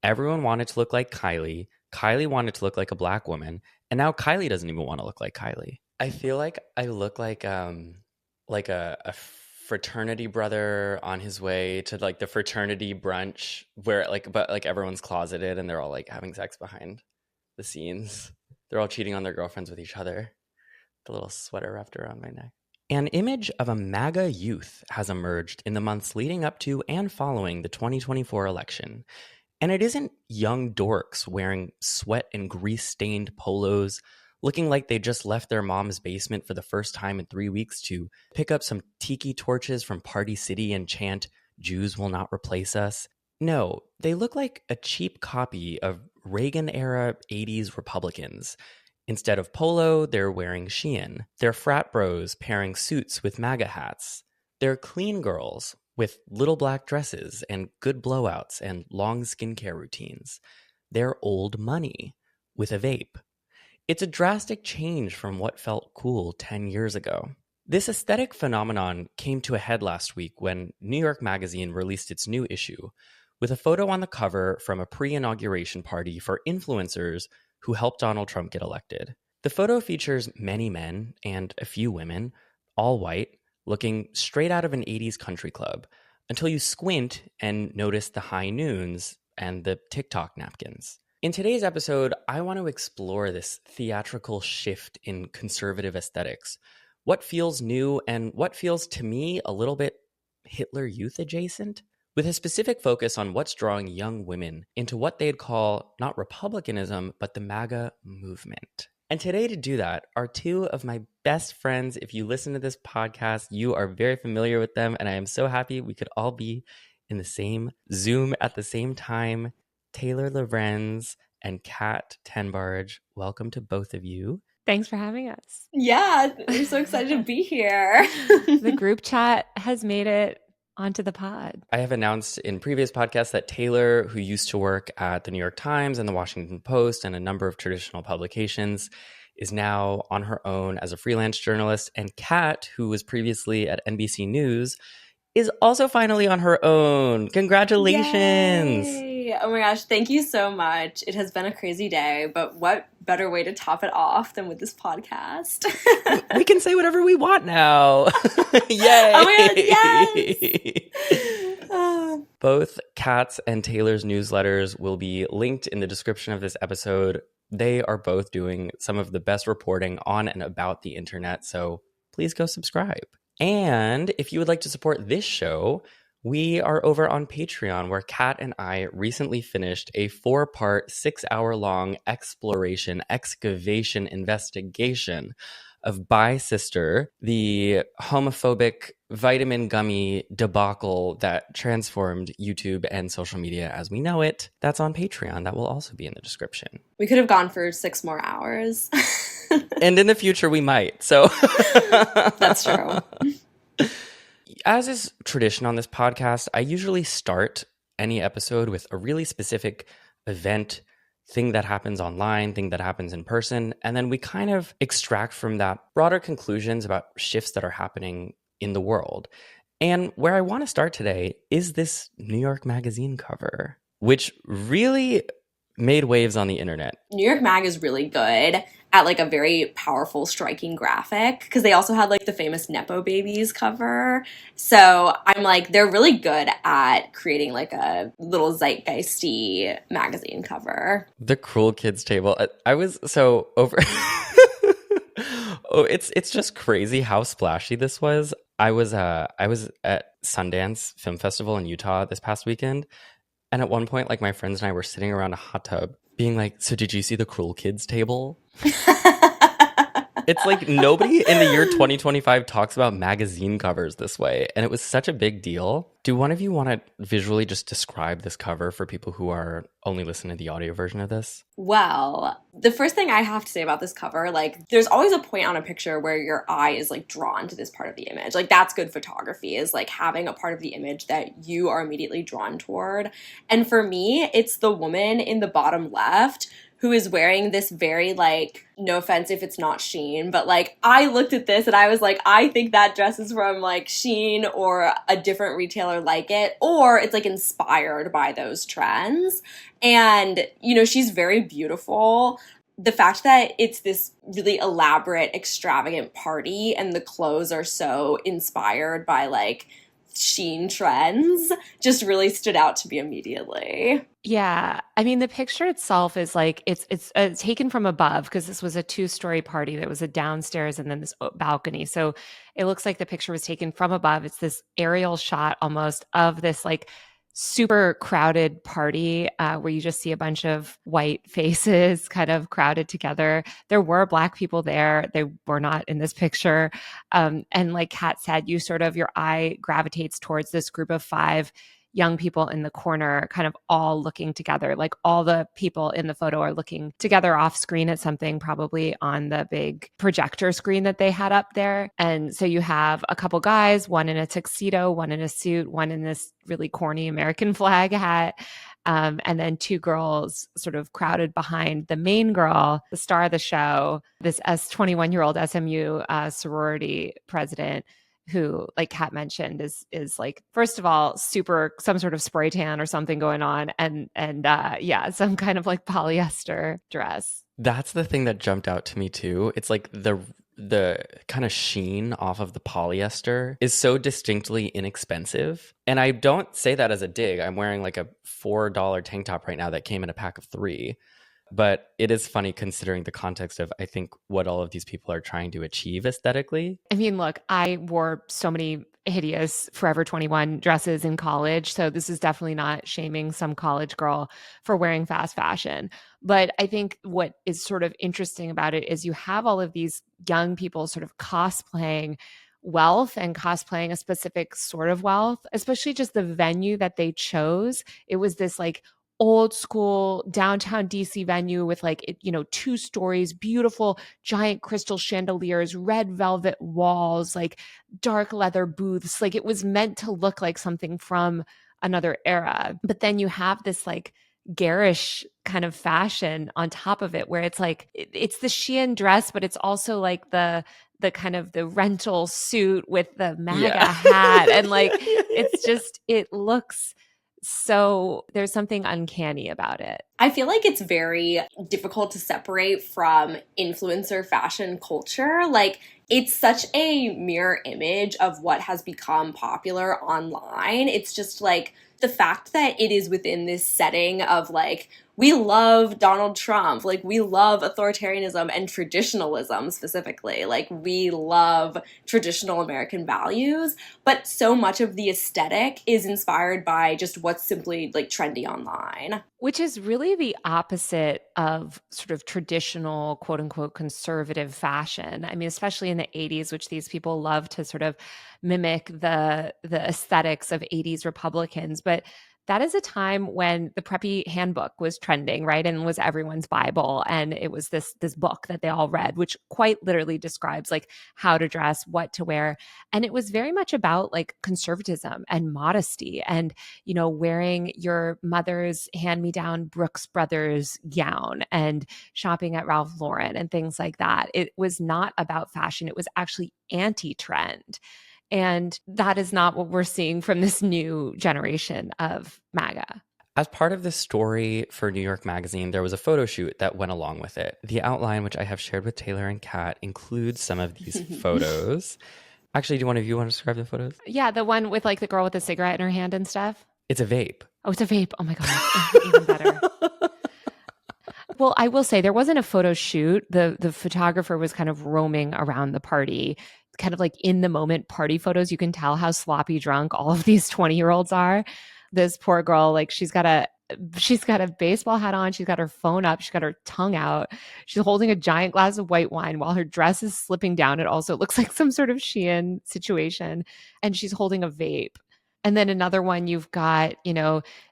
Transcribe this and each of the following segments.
Everyone wanted to look like Kylie. Kylie wanted to look like a black woman. And now Kylie doesn't even want to look like Kylie. I feel like I look like a fraternity brother on his way to like the fraternity brunch where but everyone's closeted and they're all like having sex behind the scenes. They're all cheating on their girlfriends with each other. The little sweater wrapped around my neck. An image of a MAGA youth has emerged in the months leading up to and following the 2024 election. And it isn't young dorks wearing sweat and grease-stained polos, looking like they just left their mom's basement for the first time in 3 weeks to pick up some tiki torches from Party City and chant, "Jews will not replace us." No, they look like a cheap copy of Reagan-era 80s Republicans. Instead of polo, they're wearing Shein. They're frat bros pairing suits with MAGA hats. They're clean girls with little black dresses and good blowouts and long skincare routines. They're old money with a vape. It's a drastic change from what felt cool 10 years ago. This aesthetic phenomenon came to a head last week when New York Magazine released its new issue with a photo on the cover from a pre-inauguration party for influencers who helped Donald Trump get elected. The photo features many men and a few women, all white, looking straight out of an 80s country club, until you squint and notice the high noons and the TikTok napkins. In today's episode, I want to explore this theatrical shift in conservative aesthetics, what feels new and what feels to me a little bit Hitler Youth adjacent, with a specific focus on what's drawing young women into what they'd call not republicanism, but the MAGA movement. And today to do that are two of my best friends. If you listen to this podcast, you are very familiar with them, and I am so happy we could all be in the same Zoom at the same time. Taylor Lorenz and Kat Tenbarge, welcome to both of you. Thanks for having us. Yeah, we're so excited to be here. The group chat has made it onto the pod. I have announced in previous podcasts that Taylor, who used to work at the New York Times and the Washington Post and a number of traditional publications, is now on her own as a freelance journalist. And Kat, who was previously at NBC News, is also finally on her own. Congratulations! Yay! Oh my gosh, thank you so much. It has been a crazy day, but what better way to top it off than with this podcast? We can say whatever we want now. Yay! Oh my God, yes! Both Kat's and Taylor's newsletters will be linked in the description of this episode. They are both doing some of the best reporting on and about the internet, so please go subscribe. And if you would like to support this show, we are over on Patreon, where Kat and I recently finished a 4-part, 6-hour-long excavation, investigation of Bi Sister, the homophobic vitamin gummy debacle that transformed YouTube and social media as we know it. That's on Patreon. That will also be in the description. We could have gone for 6 more hours. And in the future, we might. So That's true. As is tradition on this podcast, I usually start any episode with a really specific event, thing that happens online, thing that happens in person, and then we kind of extract from that broader conclusions about shifts that are happening in the world. And where I want to start today is this New York Magazine cover, which really made waves on the internet. New York Mag is really good at like a very powerful, striking graphic, because they also had like the famous Nepo Babies cover. So I'm like, they're really good at creating like a little zeitgeisty magazine cover. The Cruel Kids table. I was so over. Oh, it's just crazy how splashy this was. I was at Sundance Film Festival in Utah this past weekend. And at one point, like, my friends and I were sitting around a hot tub being like, so did you see the Cruel Kids table? It's like nobody in the year 2025 talks about magazine covers this way. And it was such a big deal. Do one of you want to visually just describe this cover for people who are only listening to the audio version of this? Well, the first thing I have to say about this cover, like, there's always a point on a picture where your eye is like drawn to this part of the image. Like, that's good photography, is like having a part of the image that you are immediately drawn toward. And for me, it's the woman in the bottom left who is wearing this very, like, no offense if it's not Shein, but, like, I looked at this and I was like, I think that dress is from, like, Shein or a different retailer like it, or it's, like, inspired by those trends. And, you know, she's very beautiful. The fact that it's this really elaborate, extravagant party and the clothes are so inspired by, like, Shein trends just really stood out to me immediately. Yeah. I mean, the picture itself is like it's taken from above because this was a two-story party. That was a downstairs and then this balcony. So it looks like the picture was taken from above. It's this aerial shot almost of this like super crowded party where you just see a bunch of white faces kind of crowded together. There were Black people there. They were not in this picture. And like Kat said, your eye gravitates towards this group of 5 young people in the corner, kind of all looking together. Like all the people in the photo are looking together off screen at something, probably on the big projector screen that they had up there. And so you have a couple guys, one in a tuxedo, one in a suit, one in this really corny American flag hat. And then 2 girls sort of crowded behind the main girl, the star of the show, this 21-year-old SMU sorority president, who, like Kat mentioned, is like, first of all, super some sort of spray tan or something going on, and yeah, some kind of like polyester dress. That's the thing that jumped out to me too. It's like the kind of sheen off of the polyester is so distinctly inexpensive. And I don't say that as a dig. I'm wearing like a $4 tank top right now that came in a pack of 3. But it is funny considering the context of, I think, what all of these people are trying to achieve aesthetically. I mean, look, I wore so many hideous Forever 21 dresses in college. So this is definitely not shaming some college girl for wearing fast fashion. But I think what is sort of interesting about it is you have all of these young people sort of cosplaying wealth and cosplaying a specific sort of wealth, especially just the venue that they chose. It was this like old school downtown DC venue with like, 2 stories, beautiful giant crystal chandeliers, red velvet walls, like dark leather booths. Like it was meant to look like something from another era. But then you have this like garish kind of fashion on top of it, where it's like, it's the Shein dress, but it's also like the kind of the rental suit with the MAGA hat. And like, it's just, it looks so, there's something uncanny about it. I feel like it's very difficult to separate from influencer fashion culture. Like, it's such a mirror image of what has become popular online. It's just like the fact that it is within this setting of like, we love Donald Trump, like we love authoritarianism and traditionalism specifically, like we love traditional American values, but so much of the aesthetic is inspired by just what's simply like trendy online. Which is really the opposite of sort of traditional, quote unquote, conservative fashion. I mean, especially in the 80s, which these people love to sort of mimic the aesthetics of 80s Republicans. But that is a time when the preppy handbook was trending, right? And was everyone's Bible. And it was this book that they all read, which quite literally describes like how to dress, what to wear. And it was very much about like conservatism and modesty and, wearing your mother's hand-me-down Brooks Brothers gown and shopping at Ralph Lauren and things like that. It was not about fashion. It was actually anti-trend. And that is not what we're seeing from this new generation of MAGA. As part of this story for New York Magazine, there was a photo shoot that went along with it. The outline, which I have shared with Taylor and Kat, includes some of these photos. Actually, do one of you want to describe the photos? Yeah, the one with like the girl with the cigarette in her hand and stuff. It's a vape. Oh, it's a vape. Oh my God. Even better. Well, I will say there wasn't a photo shoot. The photographer was kind of roaming around the party, kind of like in the moment party photos. You can tell how sloppy drunk all of these 20-year-olds are. This poor girl, like she's got a baseball hat on. She's got her phone up. She's got her tongue out. She's holding a giant glass of white wine while her dress is slipping down. It also looks like some sort of Shein situation. And she's holding a vape. And then another one, you've got,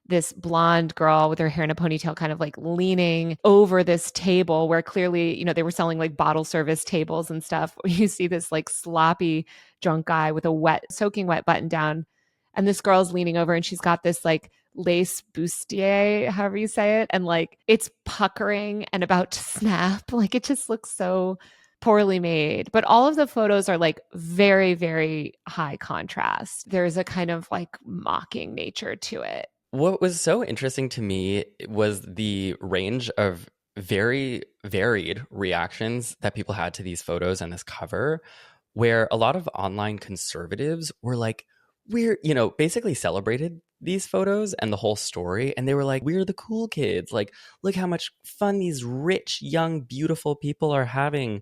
this blonde girl with her hair in a ponytail kind of like leaning over this table where clearly, they were selling like bottle service tables and stuff. You see this like sloppy drunk guy with a soaking wet button down. And this girl's leaning over and she's got this like lace bustier, however you say it, and like it's puckering and about to snap. Like it just looks so poorly made. But all of the photos are like very, very high contrast. There's a kind of like mocking nature to it. What was so interesting to me was the range of very varied reactions that people had to these photos and this cover, where a lot of online conservatives were like, we're, basically celebrated these photos and the whole story. And they were like, we're the cool kids. Like, look how much fun these rich, young, beautiful people are having.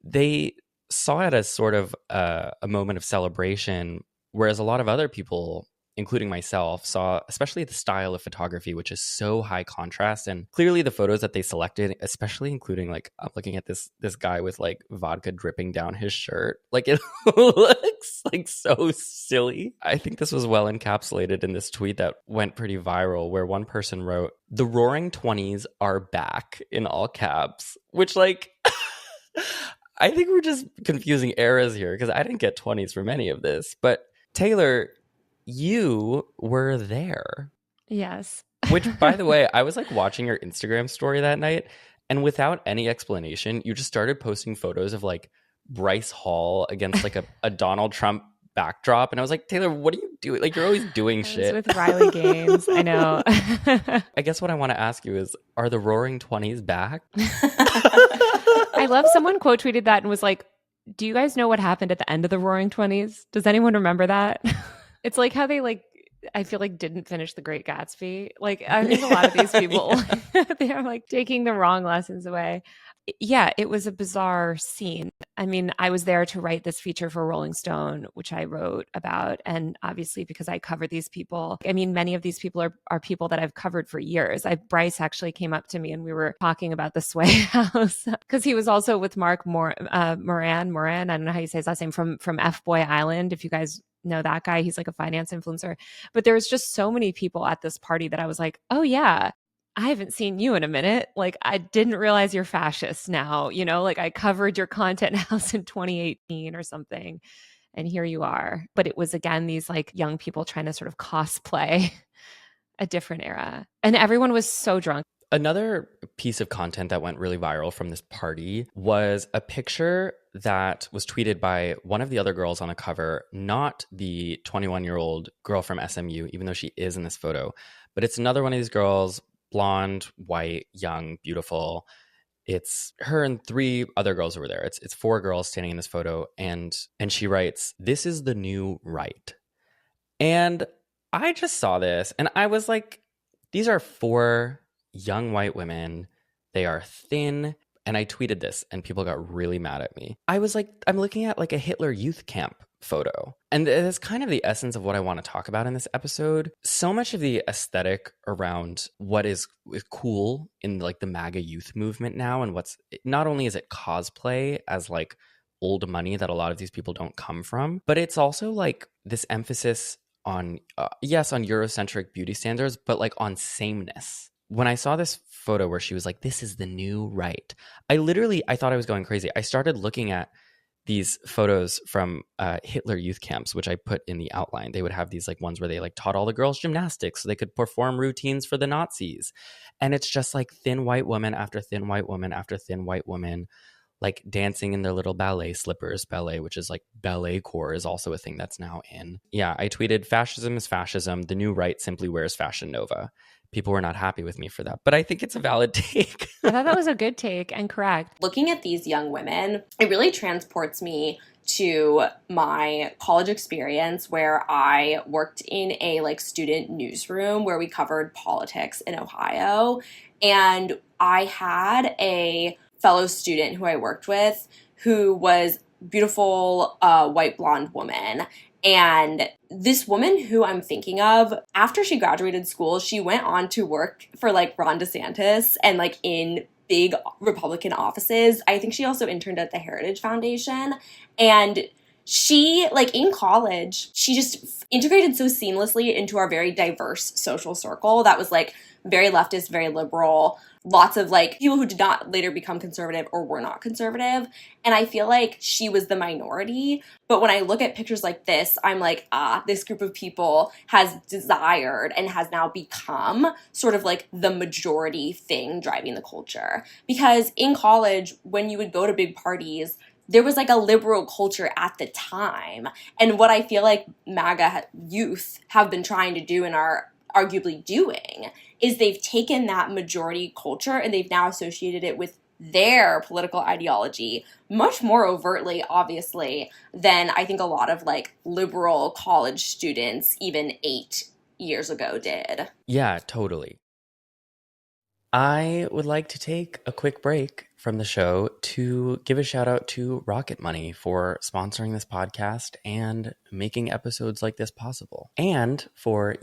They saw it as sort of a moment of celebration, whereas a lot of other people, including myself, saw especially the style of photography, which is so high contrast. And clearly the photos that they selected, especially including like I'm looking at this guy with like vodka dripping down his shirt. Like it looks like so silly. I think this was well encapsulated in this tweet that went pretty viral, where one person wrote, "The roaring 20s are back," in all caps, which like I think we're just confusing eras here, because I didn't get 20s from any of this. But Taylor, you were there. Yes. Which, by the way, I was like watching your Instagram story that night, and without any explanation, you just started posting photos of like Bryce Hall against like a Donald Trump backdrop. And I was like, Taylor, what are you doing? Like, you're always doing shit. With Riley Gaines. I know. I guess what I want to ask you is, are the roaring 20s back? I love someone quote tweeted that and was like, do you guys know what happened at the end of the roaring 20s? Does anyone remember that? It's like how they like, I feel like didn't finish The Great Gatsby. Like I think a lot of these people, they're like taking the wrong lessons away. Yeah, it was a bizarre scene. I mean, I was there to write this feature for Rolling Stone, which I wrote about. And obviously, because I cover these people, I mean, many of these people are people that I've covered for years. Bryce actually came up to me and we were talking about the Sway House, because he was also with Mark Moran. I don't know how you say his last name, from F-Boy Island. If you guys know that guy, he's like a finance influencer. But there was just so many people at this party that I was like, oh yeah, I haven't seen you in a minute. Like, I didn't realize you're fascist now, like I covered your content house in 2018 or something. And here you are. But it was, again, these like young people trying to sort of cosplay a different era. And everyone was so drunk. Another piece of content that went really viral from this party was a picture that was tweeted by one of the other girls on the cover, not the 21-year-old girl from SMU, even though she is in this photo, but it's another one of these girls, blonde, white, young, beautiful. It's her and three other girls over there. It's four girls standing in this photo, and she writes, "This is the new right." And I just saw this and I was like, these are four young white women. They are thin. And I tweeted this and people got really mad at me. I was like, I'm looking at like a Hitler youth camp photo. And it's kind of the essence of what I want to talk about in this episode. So much of the aesthetic around what is cool in like the MAGA youth movement now, and what's, not only is it cosplay as like old money that a lot of these people don't come from, but it's also like this emphasis on, yes, on Eurocentric beauty standards, but like on sameness. When I saw this photo where she was like, "This is the new right," I thought I was going crazy. I started looking at these photos from Hitler youth camps, which I put in the outline. They would have these like ones where they like taught all the girls gymnastics so they could perform routines for the Nazis. And it's just like thin white woman after thin white woman after thin white woman, like dancing in their little ballet slippers. Ballet, which is like ballet core, is also a thing that's now in. Yeah, I tweeted, "Fascism is fascism. The new right simply wears Fashion Nova." People were not happy with me for that, but I think it's a valid take. I thought that was a good take and correct. Looking at these young women, it really transports me to my college experience, where I worked in a like student newsroom where we covered politics in Ohio. And I had a fellow student who I worked with who was beautiful white blonde woman. And this woman who I'm thinking of, after she graduated school, she went on to work for like Ron DeSantis and like in big Republican offices. I think she also interned at the Heritage Foundation. And she, like in college, she just integrated so seamlessly into our very diverse social circle that was like very leftist, very liberal, lots of like people who did not later become conservative or were not conservative. And I feel like she was the minority. But when I look at pictures like this, I'm like, this group of people has desired and has now become sort of like the majority thing driving the culture. Because in college, when you would go to big parties, there was like a liberal culture at the time. And what I feel like MAGA youth have been trying to do and are arguably doing is they've taken that majority culture and they've now associated it with their political ideology much more overtly, obviously, than I think a lot of like liberal college students even 8 years ago did. Yeah, totally. I would like to take a quick break from the show to give a shout out to Rocket Money for sponsoring this podcast and making episodes like this possible. And for,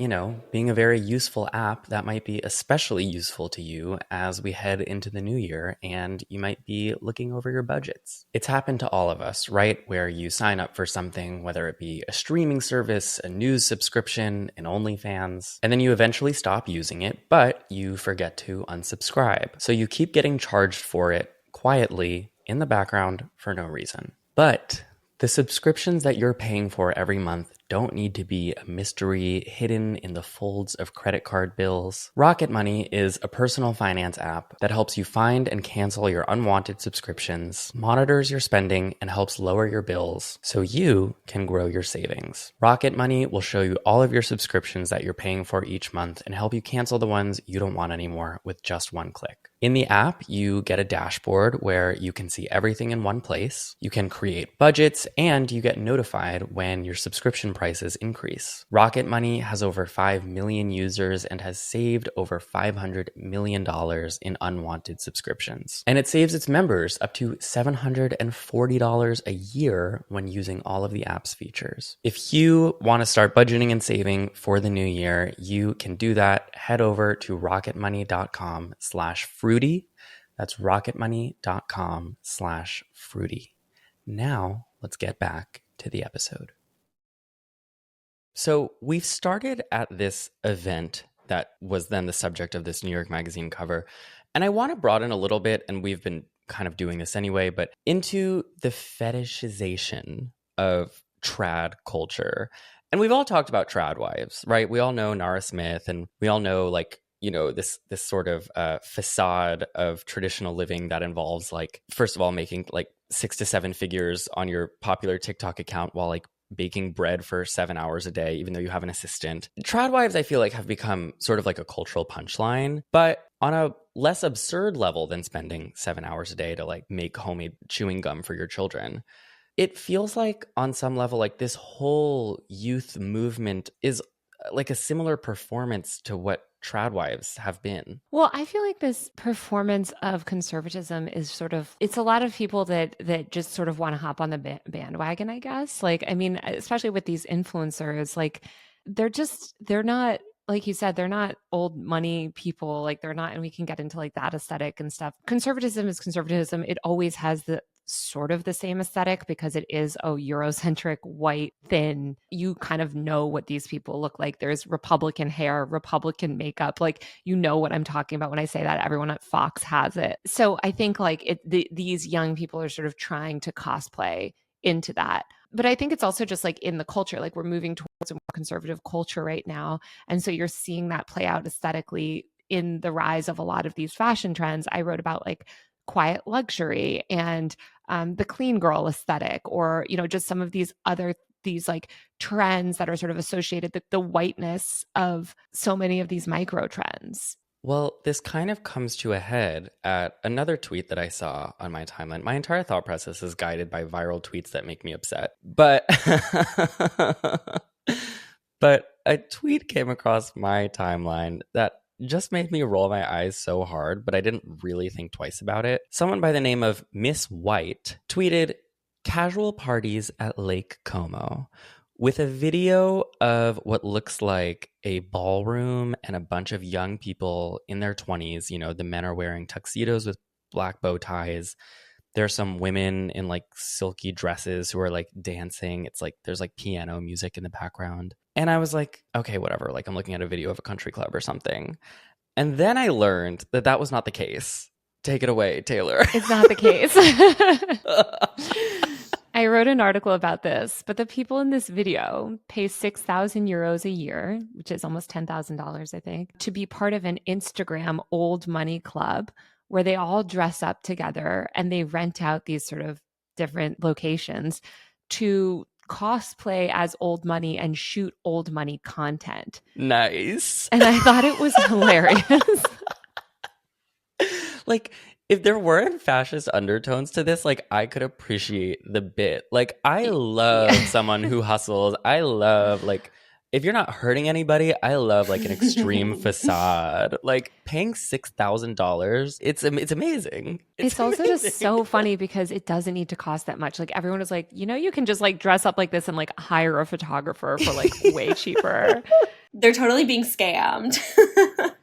being a very useful app that might be especially useful to you as we head into the new year and you might be looking over your budgets. It's happened to all of us, right? Where you sign up for something, whether it be a streaming service, a news subscription, an OnlyFans, and then you eventually stop using it, but you forget to unsubscribe. So you keep getting charged for it quietly in the background for no reason. But the subscriptions that you're paying for every month don't need to be a mystery hidden in the folds of credit card bills. Rocket Money is a personal finance app that helps you find and cancel your unwanted subscriptions, monitors your spending, and helps lower your bills so you can grow your savings. Rocket Money will show you all of your subscriptions that you're paying for each month and help you cancel the ones you don't want anymore with just one click. In the app, you get a dashboard where you can see everything in one place. You can create budgets and you get notified when your subscription prices increase. Rocket Money has over 5 million users and has saved over $500 million in unwanted subscriptions. And it saves its members up to $740 a year when using all of the app's features. If you want to start budgeting and saving for the new year, you can do that. Head over to rocketmoney.com/fruity. That's rocketmoney.com/fruity. Now, let's get back to the episode. So we've started at this event that was then the subject of this New York Magazine cover. And I want to broaden a little bit, and we've been kind of doing this anyway, but into the fetishization of trad culture. And we've all talked about trad wives, right? We all know Nara Smith, and we all know this sort of facade of traditional living that involves first of all, making 6 to 7 figures on your popular TikTok account while baking bread for 7 hours a day, even though you have an assistant. Trad wives, I feel have become sort of like a cultural punchline, but on a less absurd level than spending 7 hours a day to make homemade chewing gum for your children. It feels like on some level, this whole youth movement is a similar performance to what trad wives have been. Well, I feel like this performance of conservatism is it's a lot of people that just sort of want to hop on the bandwagon, I guess. Especially with these influencers, they're not, like you said, they're not old money people. They're not, and we can get into that aesthetic and stuff. Conservatism is conservatism. It always has the sort of the same aesthetic because it is Eurocentric, white, thin. You kind of know what these people look like. There's Republican hair, Republican makeup. You know what I'm talking about when I say that. Everyone at Fox has it. So I think these young people are sort of trying to cosplay into that. But I think it's also just in the culture, we're moving towards a more conservative culture right now. And so you're seeing that play out aesthetically in the rise of a lot of these fashion trends. I wrote about quiet luxury and the clean girl aesthetic, or, just some of these trends that are sort of associated with the whiteness of so many of these micro trends. Well, this kind of comes to a head at another tweet that I saw on my timeline. My entire thought process is guided by viral tweets that make me upset. But but a tweet came across my timeline that just made me roll my eyes so hard, but I didn't really think twice about it. Someone by the name of Miss White tweeted, "Casual parties at Lake Como," with a video of what looks like a ballroom and a bunch of young people in their 20s. The men are wearing tuxedos with black bow ties. There's some women in silky dresses who are dancing. It's there's piano music in the background. And I was okay, whatever. I'm looking at a video of a country club or something. And then I learned that that was not the case. Take it away, Taylor. It's not the case. I wrote an article about this, but the people in this video pay 6,000 euros a year, which is almost $10,000, I think, to be part of an Instagram old money club where they all dress up together and they rent out these sort of different locations to cosplay as old money and shoot old money content. Nice. And I thought it was hilarious. Like, if there weren't fascist undertones to this, like, I could appreciate the bit. Like, I love someone who hustles. I love, like, if you're not hurting anybody, I love, like, an extreme facade. Like, paying $6,000, it's amazing. It's also just so funny because it doesn't need to cost that much. Like, everyone is like, you can just, like, dress up like this and, like, hire a photographer for, like, way cheaper. They're totally being scammed.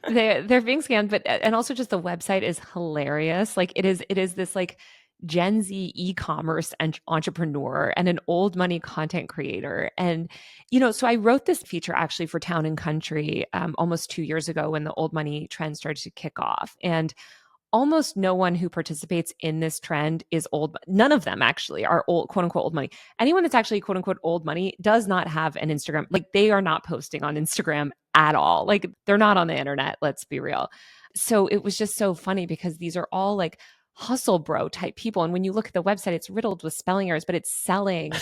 They're being scammed, but and also just the website is hilarious. Like it is this like Gen Z e-commerce entrepreneur and an old money content creator. And so I wrote this feature actually for Town and Country almost 2 years ago when the old money trend started to kick off. And almost no one who participates in this trend is old. None of them actually are old, quote unquote, old money. Anyone that's actually quote unquote old money does not have an Instagram. Like they are not posting on Instagram at all. Like they're not on the internet. Let's be real. So it was just so funny because these are all like hustle bro type people. And when you look at the website, it's riddled with spelling errors, but it's selling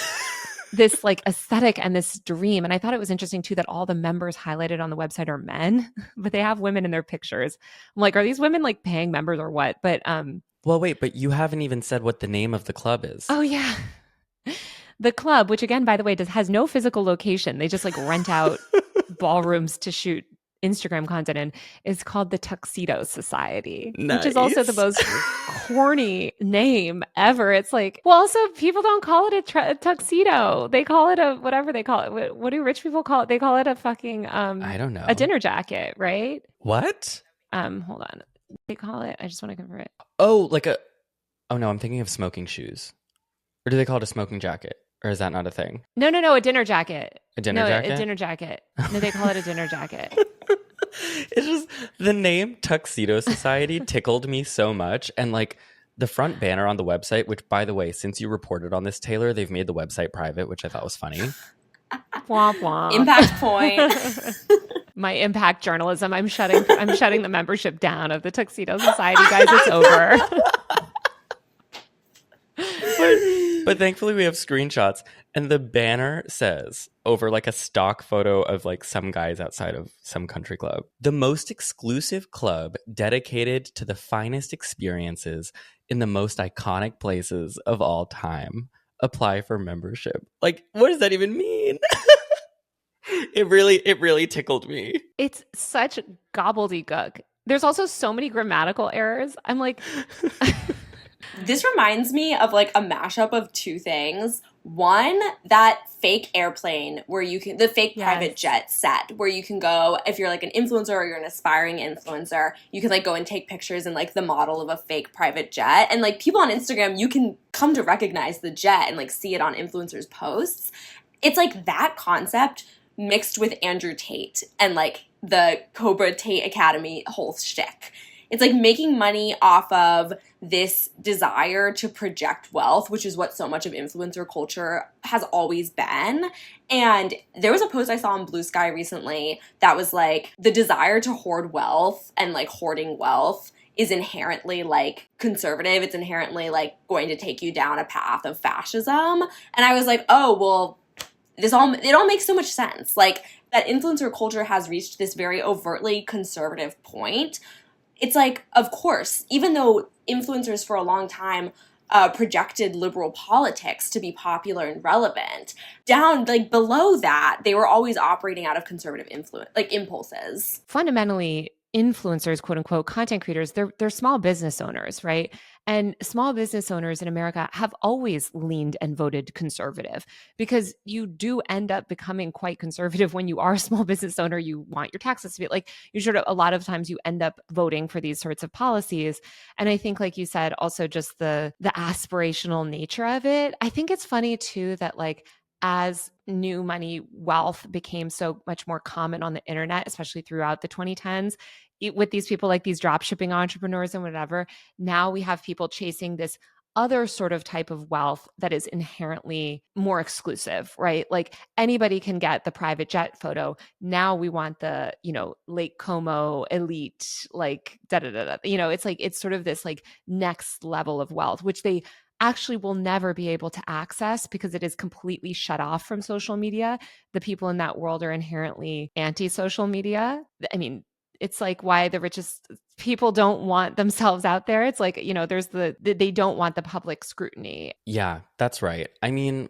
this like aesthetic and this dream. And I thought it was interesting too that all the members highlighted on the website are men, but they have women in their pictures. I'm like, are these women like paying members or what? But well, wait, but you haven't even said what the name of the club is. Oh yeah. The club, which again, by the way, has no physical location. They just like rent out ballrooms to shoot Instagram content in, is called the Tuxedo Society, nice. Which is also the most corny name ever. It's like, well, also people don't call it a tuxedo. They call it a whatever they call it. What do rich people call it? They call it a fucking I don't know. a dinner jacket, right? What? Hold on. They call it. I just want to confirm it. Oh, like a. Oh no, I'm thinking of smoking shoes. Or do they call it a smoking jacket? Or is that not a thing? No, a dinner jacket. A dinner jacket? A dinner jacket. No, they call it a dinner jacket. It's just the name Tuxedo Society tickled me so much. And like the front banner on the website, which by the way, since you reported on this, Taylor, they've made the website private, which I thought was funny. Womp womp. Impact point. My impact journalism. I'm shutting the membership down of the Tuxedo Society, guys. It's over. But thankfully we have screenshots, and the banner says over like a stock photo of like some guys outside of some country club, the most exclusive club dedicated to the finest experiences in the most iconic places of all time. Apply for membership. Like, what does that even mean? It really tickled me. It's such gobbledygook. There's also so many grammatical errors. I'm like... This reminds me of like a mashup of two things. One, that fake airplane where you can, the fake private jet set where you can go, if you're like an influencer or you're an aspiring influencer, you can like go and take pictures in like the model of a fake private jet. And like people on Instagram, you can come to recognize the jet and like see it on influencers' posts. It's like that concept mixed with Andrew Tate and like the Cobra Tate Academy whole shtick. It's like making money off of this desire to project wealth, which is what so much of influencer culture has always been. And there was a post I saw on Blue Sky recently that was like, the desire to hoard wealth and like hoarding wealth is inherently like conservative. It's inherently like going to take you down a path of fascism. And I was like, oh, well, it all makes so much sense. Like that influencer culture has reached this very overtly conservative point. It's like, of course, even though influencers for a long time projected liberal politics to be popular and relevant, down like below that, they were always operating out of conservative influence, like impulses. Fundamentally, influencers, quote unquote, content creators, they're small business owners, right? And small business owners in America have always leaned and voted conservative because you do end up becoming quite conservative when you are a small business owner. You want your taxes to be like, you sort of, a lot of times you end up voting for these sorts of policies. And I think, like you said, also just the aspirational nature of it. I think it's funny too that like, as new money wealth became so much more common on the internet, especially throughout the 2010s, with these people like these drop shipping entrepreneurs and whatever, now we have people chasing this other sort of type of wealth that is inherently more exclusive, right? Like anybody can get the private jet photo. Now we want the, Lake Como elite, like da da da da. It's like it's sort of this like next level of wealth, which they actually will never be able to access because it is completely shut off from social media. The people in that world are inherently anti-social media. I mean, it's like why the richest people don't want themselves out there. It's like, there's they don't want the public scrutiny. Yeah, that's right. I mean,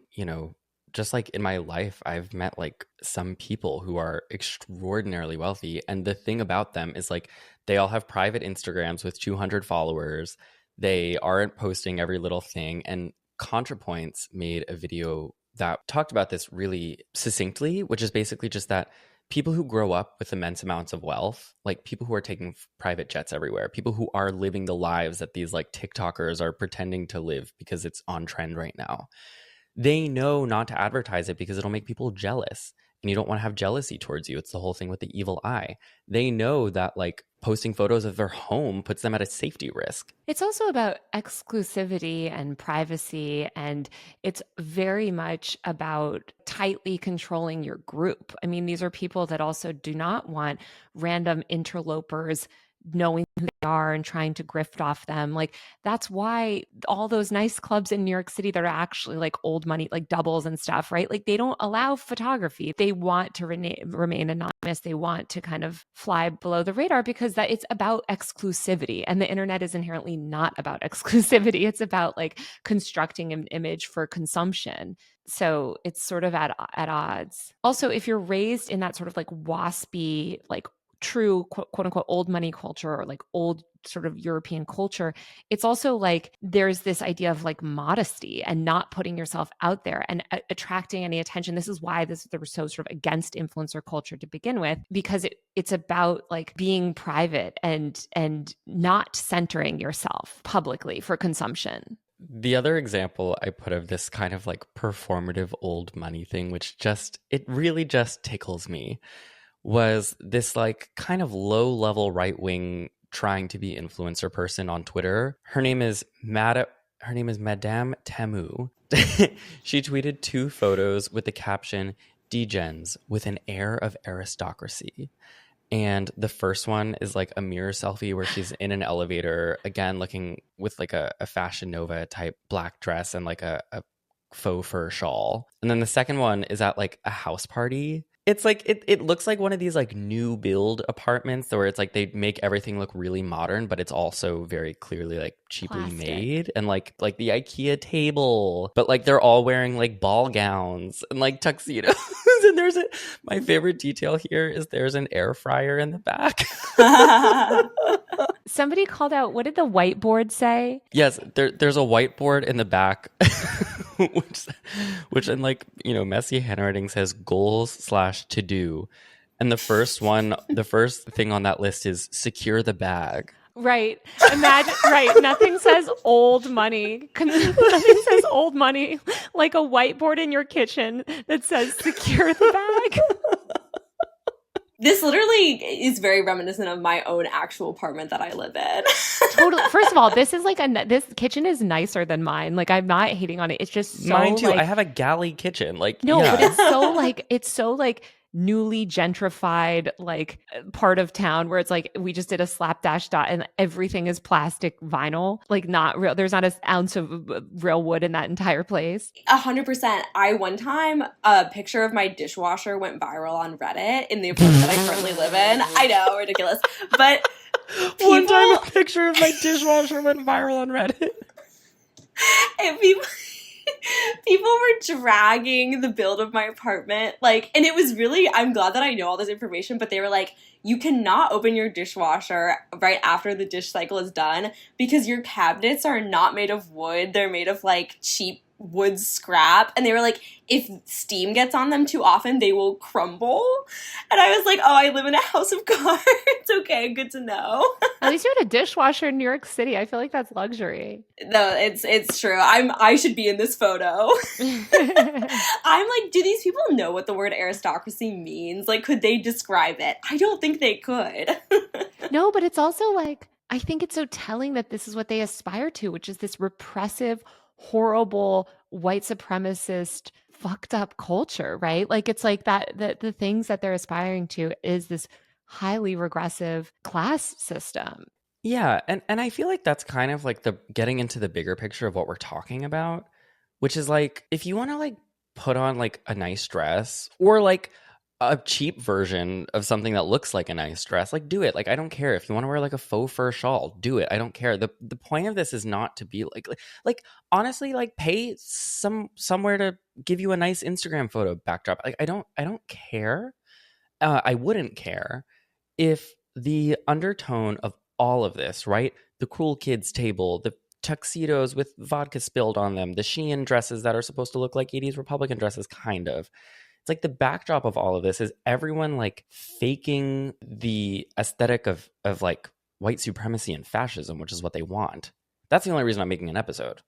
just like in my life, I've met like some people who are extraordinarily wealthy. And the thing about them is like they all have private Instagrams with 200 followers. They aren't posting every little thing. And ContraPoints made a video that talked about this really succinctly, which is basically just that people who grow up with immense amounts of wealth, like people who are taking private jets everywhere, people who are living the lives that these like TikTokers are pretending to live because it's on trend right now, they know not to advertise it because it'll make people jealous. And you don't want to have jealousy towards you. It's the whole thing with the evil eye. They know that like posting photos of their home puts them at a safety risk. It's also about exclusivity and privacy. And it's very much about tightly controlling your group. I mean, these are people that also do not want random interlopers knowing who they are and trying to grift off them. Like that's why all those nice clubs in New York City that are actually like old money, like doubles and stuff, right? Like they don't allow photography. They want to remain anonymous. They want to kind of fly below the radar because that it's about exclusivity, and the internet is inherently not about exclusivity. It's about like constructing an image for consumption. So it's sort of at odds. Also, if you're raised in that sort of like waspy, like true quote unquote old money culture or like old sort of European culture, it's also like there's this idea of like modesty and not putting yourself out there and attracting any attention. This is why they were so sort of against influencer culture to begin with, because it's about like being private and not centering yourself publicly for consumption. The other example I put of this kind of like performative old money thing, which it really just tickles me, was this like kind of low level right wing trying to be influencer person on Twitter. Her name is Madame Temu. She tweeted 2 photos with the caption "Degens with an air of aristocracy." And the first one is like a mirror selfie where she's in an elevator, again looking with like a Fashion Nova type black dress and like a faux fur shawl. And then the second one is at like a house party. It's like it looks like one of these like new build apartments where it's like they make everything look really modern, but it's also very clearly like cheaply Plastic. made, and like the IKEA table, but like they're all wearing like ball gowns and like tuxedos. And my favorite detail here is there's an air fryer in the back. Somebody called out, what did the whiteboard say? Yes, there's a whiteboard in the back, which in like, messy handwriting says goals/to do. And the first thing on that list is secure the bag. Right. Imagine, right. Nothing says old money. Nothing says old money like a whiteboard in your kitchen that says secure the bag. This literally is very reminiscent of my own actual apartment that I live in. Totally. First of all, this is like this kitchen is nicer than mine. Like I'm not hating on it. It's just so mine too. like, I have a galley kitchen. Like no, yeah. But it's so like newly gentrified like part of town where it's like we just did a slapdash dot and everything is plastic vinyl, like not real. There's not an ounce of real wood in that entire place. 100%. One time a picture of my dishwasher went viral on Reddit in the apartment that I currently live in. I know, ridiculous. But one time a picture of my dishwasher went viral on Reddit. And people were dragging the build of my apartment, like, and it was really, I'm glad that I know all this information, but they were like, you cannot open your dishwasher right after the dish cycle is done because your cabinets are not made of wood. They're made of like cheap wood scrap, and they were like, if steam gets on them too often, they will crumble. And I was like, oh, I live in a house of cards. Okay, good to know. At least you had a dishwasher in New York City. I feel like that's luxury. No, it's true. I should be in this photo. I'm like, do these people know what the word aristocracy means? Like, could they describe it? I don't think they could. No, but it's also like, I think it's so telling that this is what they aspire to, which is this repressive, horrible, white supremacist, fucked up culture, right? Like it's like that the things that they're aspiring to is this highly regressive class system. Yeah, and I feel like that's kind of like the getting into the bigger picture of what we're talking about, which is like if you want to like put on like a nice dress or like a cheap version of something that looks like a nice dress, like do it. Like I don't care if you want to wear like a faux fur shawl, do it. I don't care. The point of this is not to be like honestly like pay somewhere to give you a nice Instagram photo backdrop. Like I don't care. I wouldn't care if the undertone of all of this, right? The cool kids table, the tuxedos with vodka spilled on them, the Shein dresses that are supposed to look like 80s Republican dresses, kind of. It's like the backdrop of all of this is everyone like faking the aesthetic of like white supremacy and fascism, which is what they want. That's the only reason I'm making an episode.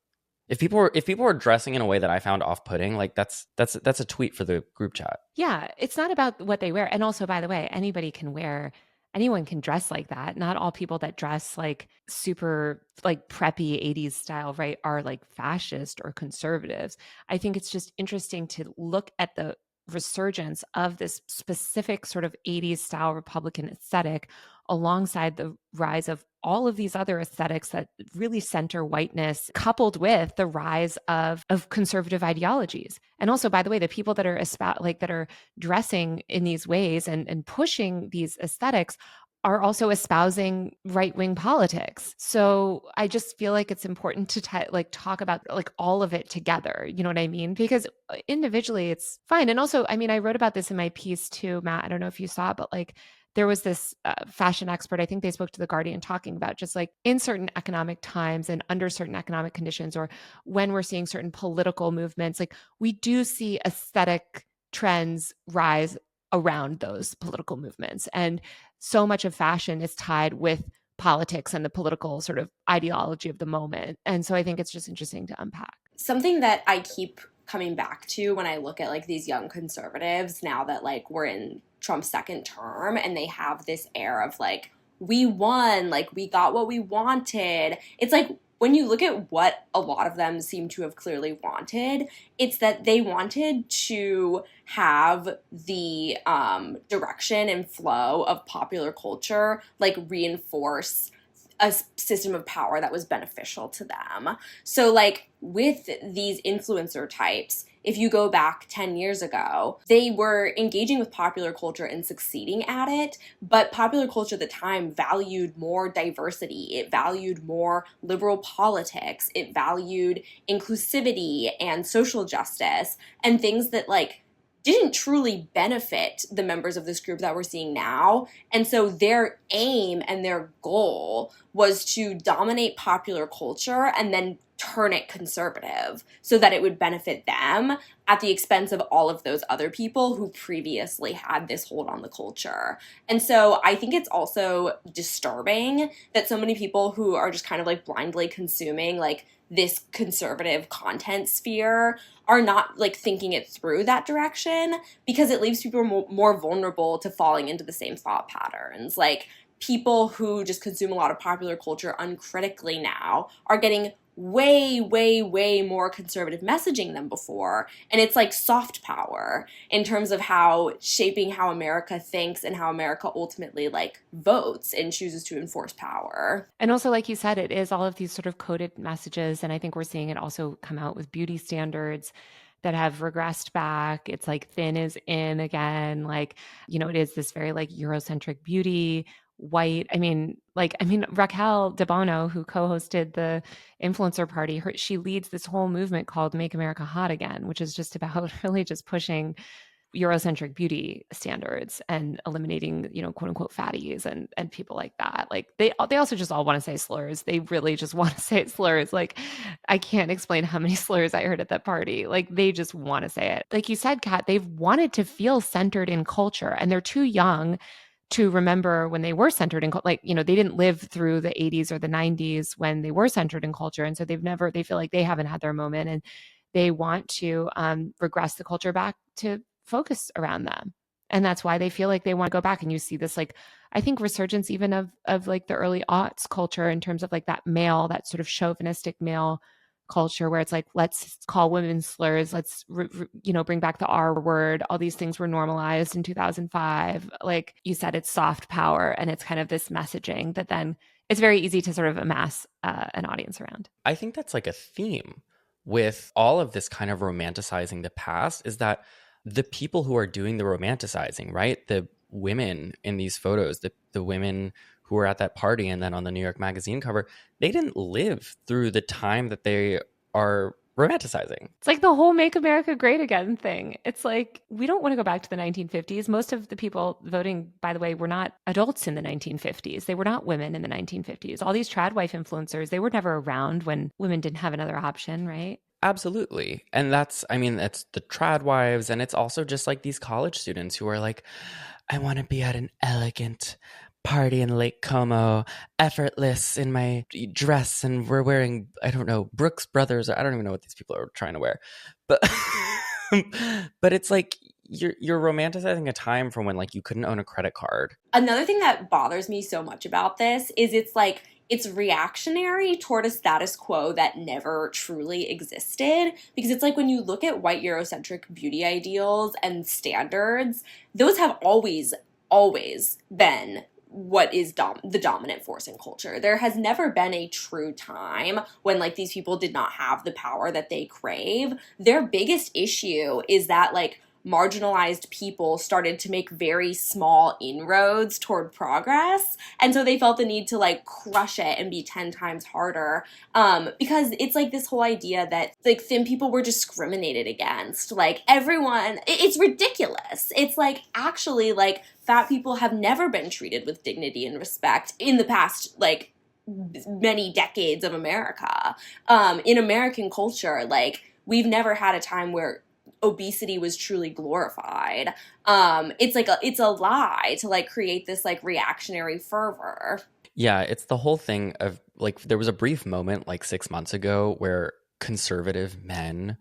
If people were dressing in a way that I found off-putting, like that's a tweet for the group chat. Yeah, it's not about what they wear. And also, by the way, anyone can dress like that. Not all people that dress like super like preppy 80s style, right, are like fascist or conservatives. I think it's just interesting to look at the resurgence of this specific sort of 80s style Republican aesthetic alongside the rise of all of these other aesthetics that really center whiteness, coupled with the rise of conservative ideologies. And also, by the way, the people that are that are dressing in these ways and pushing these aesthetics are also espousing right-wing politics. So I just feel like it's important to talk about like all of it together. You know what I mean? Because individually it's fine. And also, I mean, I wrote about this in my piece too, Matt. I don't know if you saw it, but like there was this fashion expert, I think they spoke to The Guardian, talking about just like in certain economic times and under certain economic conditions, or when we're seeing certain political movements, like we do see aesthetic trends rise around those political movements. And so much of fashion is tied with politics and the political sort of ideology of the moment. And so I think it's just interesting to unpack. Something that I keep coming back to when I look at like these young conservatives now that like we're in Trump's second term and they have this air of like, we won, like we got what we wanted. It's like when you look at what a lot of them seem to have clearly wanted, it's that they wanted to have the direction and flow of popular culture like reinforce a system of power that was beneficial to them. So like with these influencer types, if you go back 10 years ago, they were engaging with popular culture and succeeding at it, but popular culture at the time valued more diversity. It valued more liberal politics. It valued inclusivity and social justice and things that like didn't truly benefit the members of this group that we're seeing now. And so their aim and their goal was to dominate popular culture and then turn it conservative so that it would benefit them at the expense of all of those other people who previously had this hold on the culture. And so I think it's also disturbing that so many people who are just kind of like blindly consuming like this conservative content sphere are not like thinking it through that direction, because it leaves people more vulnerable to falling into the same thought patterns. Like people who just consume a lot of popular culture uncritically now are getting way, way, way more conservative messaging than before. And it's like soft power in terms of how shaping how America thinks and how America ultimately like votes and chooses to enforce power. And also, like you said, it is all of these sort of coded messages. And I think we're seeing it also come out with beauty standards that have regressed back. It's like thin is in again. Like, you know, it is this very like Eurocentric beauty, white. I mean, Raquel de Bono, who co-hosted the influencer party, she leads this whole movement called Make America Hot Again, which is just about really just pushing Eurocentric beauty standards and eliminating, quote unquote fatties and people like that. Like they also just all want to say slurs. They really just want to say slurs. Like I can't explain how many slurs I heard at that party. Like they just want to say it. Like you said, Kat, they've wanted to feel centered in culture, and they're too young to remember when they were centered in like, they didn't live through the 80s or the 90s when they were centered in culture. And so they feel like they haven't had their moment, and they want to regress the culture back to focus around them. And that's why they feel like they want to go back. And you see this, like, I think resurgence even of like the early aughts culture in terms of like that sort of chauvinistic male culture where it's like, let's call women slurs. Let's, bring back the R word. All these things were normalized in 2005. Like you said, it's soft power, and it's kind of this messaging that then it's very easy to sort of amass an audience around. I think that's like a theme with all of this kind of romanticizing the past, is that the people who are doing the romanticizing, right? The women in these photos, the women who were at that party and then on the New York Magazine cover, they didn't live through the time that they are romanticizing. It's like the whole Make America Great Again thing. It's like, we don't want to go back to the 1950s. Most of the people voting, by the way, were not adults in the 1950s. They were not women in the 1950s. All these trad wife influencers, they were never around when women didn't have another option, right? Absolutely. And that's the trad wives. And it's also just like these college students who are like, I want to be at an elegant party in Lake Como, effortless in my dress, and we're wearing, I don't know, Brooks Brothers. I don't even know what these people are trying to wear. But but it's like you're romanticizing a time from when like you couldn't own a credit card. Another thing that bothers me so much about this is it's reactionary toward a status quo that never truly existed. Because it's like when you look at white Eurocentric beauty ideals and standards, those have always been what is the dominant force in culture. There has never been a true time when like these people did not have the power that they crave. Their biggest issue is that like marginalized people started to make very small inroads toward progress. And so they felt the need to like crush it and be 10 times harder. Because it's like this whole idea that like thin people were discriminated against. Like everyone, it's ridiculous. It's like actually like fat people have never been treated with dignity and respect in the past like many decades of America. In American culture, like we've never had a time where obesity was truly glorified. It's a lie to like create this like reactionary fervor. Yeah, it's the whole thing of like there was a brief moment like 6 months ago where conservative men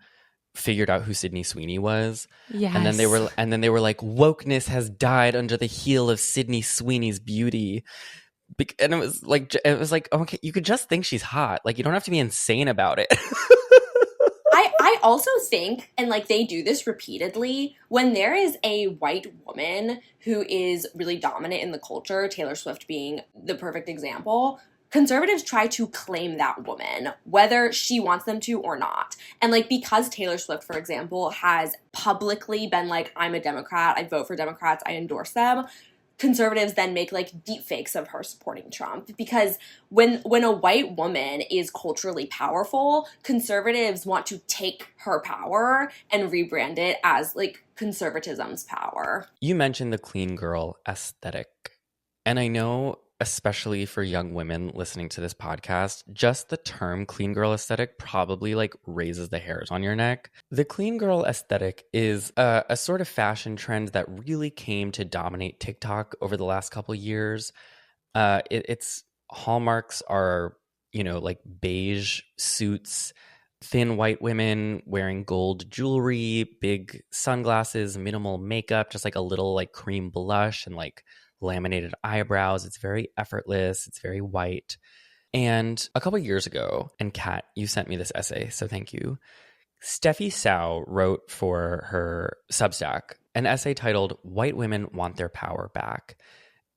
figured out who Sydney Sweeney was. Yes. And then they were like, wokeness has died under the heel of Sydney Sweeney's beauty. And it was like, okay, you could just think she's hot. Like you don't have to be insane about it. I also think, and like they do this repeatedly, when there is a white woman who is really dominant in the culture, Taylor Swift being the perfect example, conservatives try to claim that woman, whether she wants them to or not. And like because Taylor Swift, for example, has publicly been like, I'm a Democrat, I vote for Democrats, I endorse them, conservatives then make like deep fakes of her supporting Trump. Because when a white woman is culturally powerful, conservatives want to take her power and rebrand it as like conservatism's power. You mentioned the clean girl aesthetic. And I know, especially for young women listening to this podcast, just the term clean girl aesthetic probably like raises the hairs on your neck. The clean girl aesthetic is a sort of fashion trend that really came to dominate TikTok over the last couple years. Its hallmarks are, like beige suits, thin white women wearing gold jewelry, big sunglasses, minimal makeup, just like a little like cream blush and like laminated eyebrows. It's very effortless. It's very white. And a couple years ago, and Kat, you sent me this essay, so thank you. Steffi Sau wrote for her Substack an essay titled "White Women Want Their Power Back."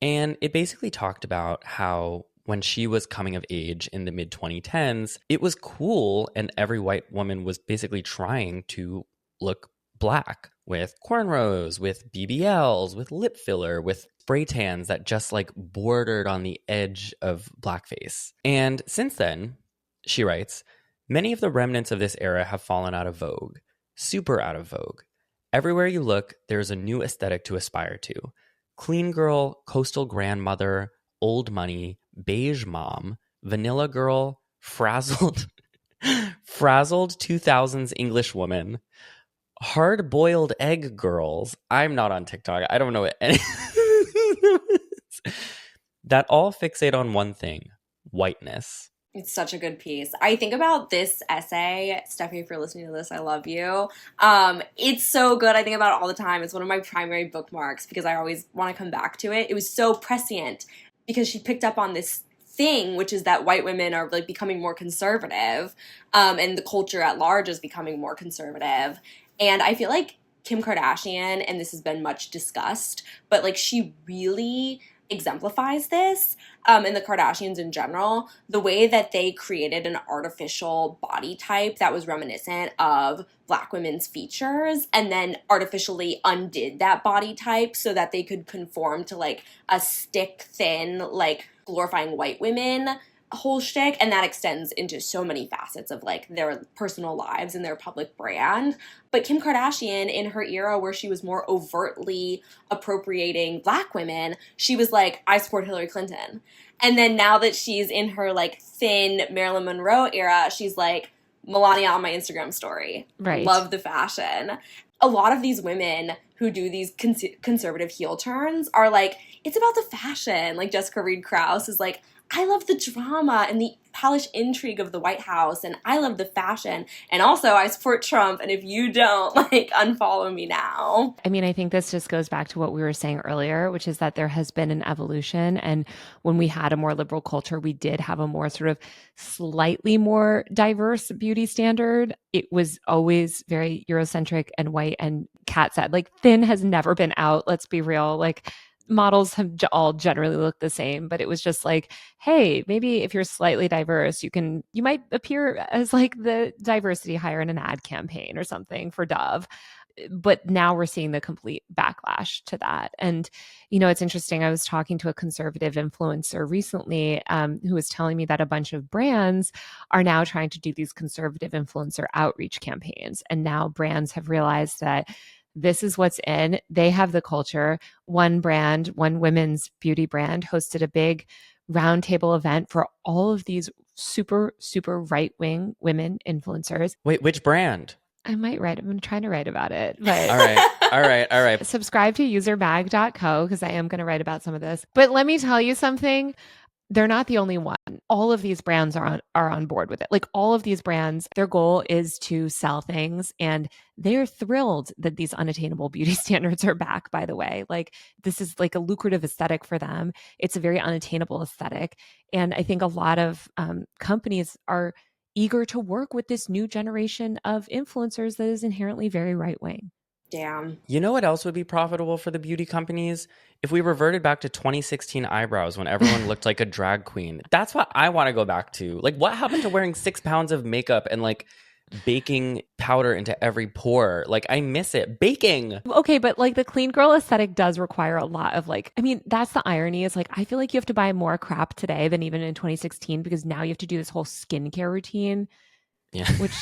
And it basically talked about how when she was coming of age in the mid-2010s, it was cool and every white woman was basically trying to look black with cornrows, with BBLs, with lip filler, with spray tans that just like bordered on the edge of blackface. And since then, she writes, many of the remnants of this era have fallen out of vogue, super out of vogue. Everywhere you look, there's a new aesthetic to aspire to. Clean girl, coastal grandmother, old money, beige mom, vanilla girl, frazzled 2000s English woman, hard-boiled egg girls. I'm not on TikTok. I don't know what any that all fixate on one thing, whiteness. It's such a good piece. I think about this essay, Stephanie, if you're listening to this, I love you. It's so good. I think about it all the time. It's one of my primary bookmarks because I always want to come back to it. It was so prescient because she picked up on this thing, which is that white women are like becoming more conservative, and the culture at large is becoming more conservative. And I feel like Kim Kardashian, and this has been much discussed, but like she really exemplifies this, and the Kardashians in general, the way that they created an artificial body type that was reminiscent of Black women's features and then artificially undid that body type so that they could conform to like a stick thin, like glorifying white women whole shtick, and that extends into so many facets of like their personal lives and their public brand. But Kim Kardashian, in her era where she was more overtly appropriating Black women, she was like, I support Hillary Clinton. And then now that she's in her like thin Marilyn Monroe era, she's like, Melania on my Instagram story. Right. Love the fashion. A lot of these women who do these conservative heel turns are like, it's about the fashion. Like Jessica Reed Krause is like, I love the drama and the hellish intrigue of the White House, and I love the fashion. And also, I support Trump, and if you don't, like, unfollow me now. I mean, I think this just goes back to what we were saying earlier, which is that there has been an evolution. And when we had a more liberal culture, we did have a more sort of slightly more diverse beauty standard. It was always very Eurocentric and white and cat said. Like, thin has never been out, let's be real. Like, models have all generally looked the same, but it was just like, hey, maybe if you're slightly diverse, you might appear as like the diversity hire in an ad campaign or something for Dove. But now we're seeing the complete backlash to that. And, you know, it's interesting. I was talking to a conservative influencer recently who was telling me that a bunch of brands are now trying to do these conservative influencer outreach campaigns. And now brands have realized that this is what's in. They have the culture. One women's beauty brand, hosted a big roundtable event for all of these super, super right-wing women influencers. Wait, which brand? I'm trying to write about it. But All right. Subscribe to usermag.co because I am going to write about some of this. But let me tell you something. They're not the only one. All of these brands are on board with it. Like all of these brands, their goal is to sell things, and they're thrilled that these unattainable beauty standards are back, by the way. Like this is like a lucrative aesthetic for them. It's a very unattainable aesthetic. And I think a lot of companies are eager to work with this new generation of influencers that is inherently very right-wing. Damn. You know what else would be profitable for the beauty companies? If we reverted back to 2016 eyebrows when everyone looked like a drag queen. That's what I want to go back to. Like, what happened to wearing 6 pounds of makeup and like baking powder into every pore? Like, I miss it. Baking. Okay, but like the clean girl aesthetic does require a lot of like, I mean, that's the irony is like, I feel like you have to buy more crap today than even in 2016 because now you have to do this whole skincare routine, Yeah. which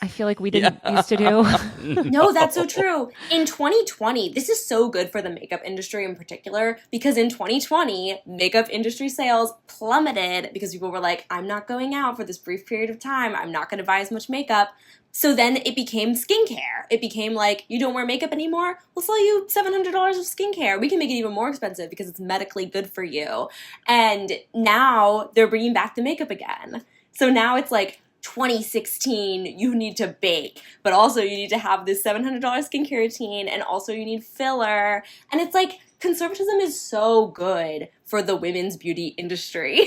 I feel like we didn't used to do. No, that's so true. In 2020, this is so good for the makeup industry in particular, because in 2020, makeup industry sales plummeted because people were like, I'm not going out for this brief period of time. I'm not going to buy as much makeup. So then it became skincare. It became like, you don't wear makeup anymore? We'll sell you $700 of skincare. We can make it even more expensive because it's medically good for you. And now they're bringing back the makeup again. So now it's like, 2016, you need to bake, but also you need to have this $700 skincare routine, and also you need filler. And it's like, conservatism is so good for the women's beauty industry.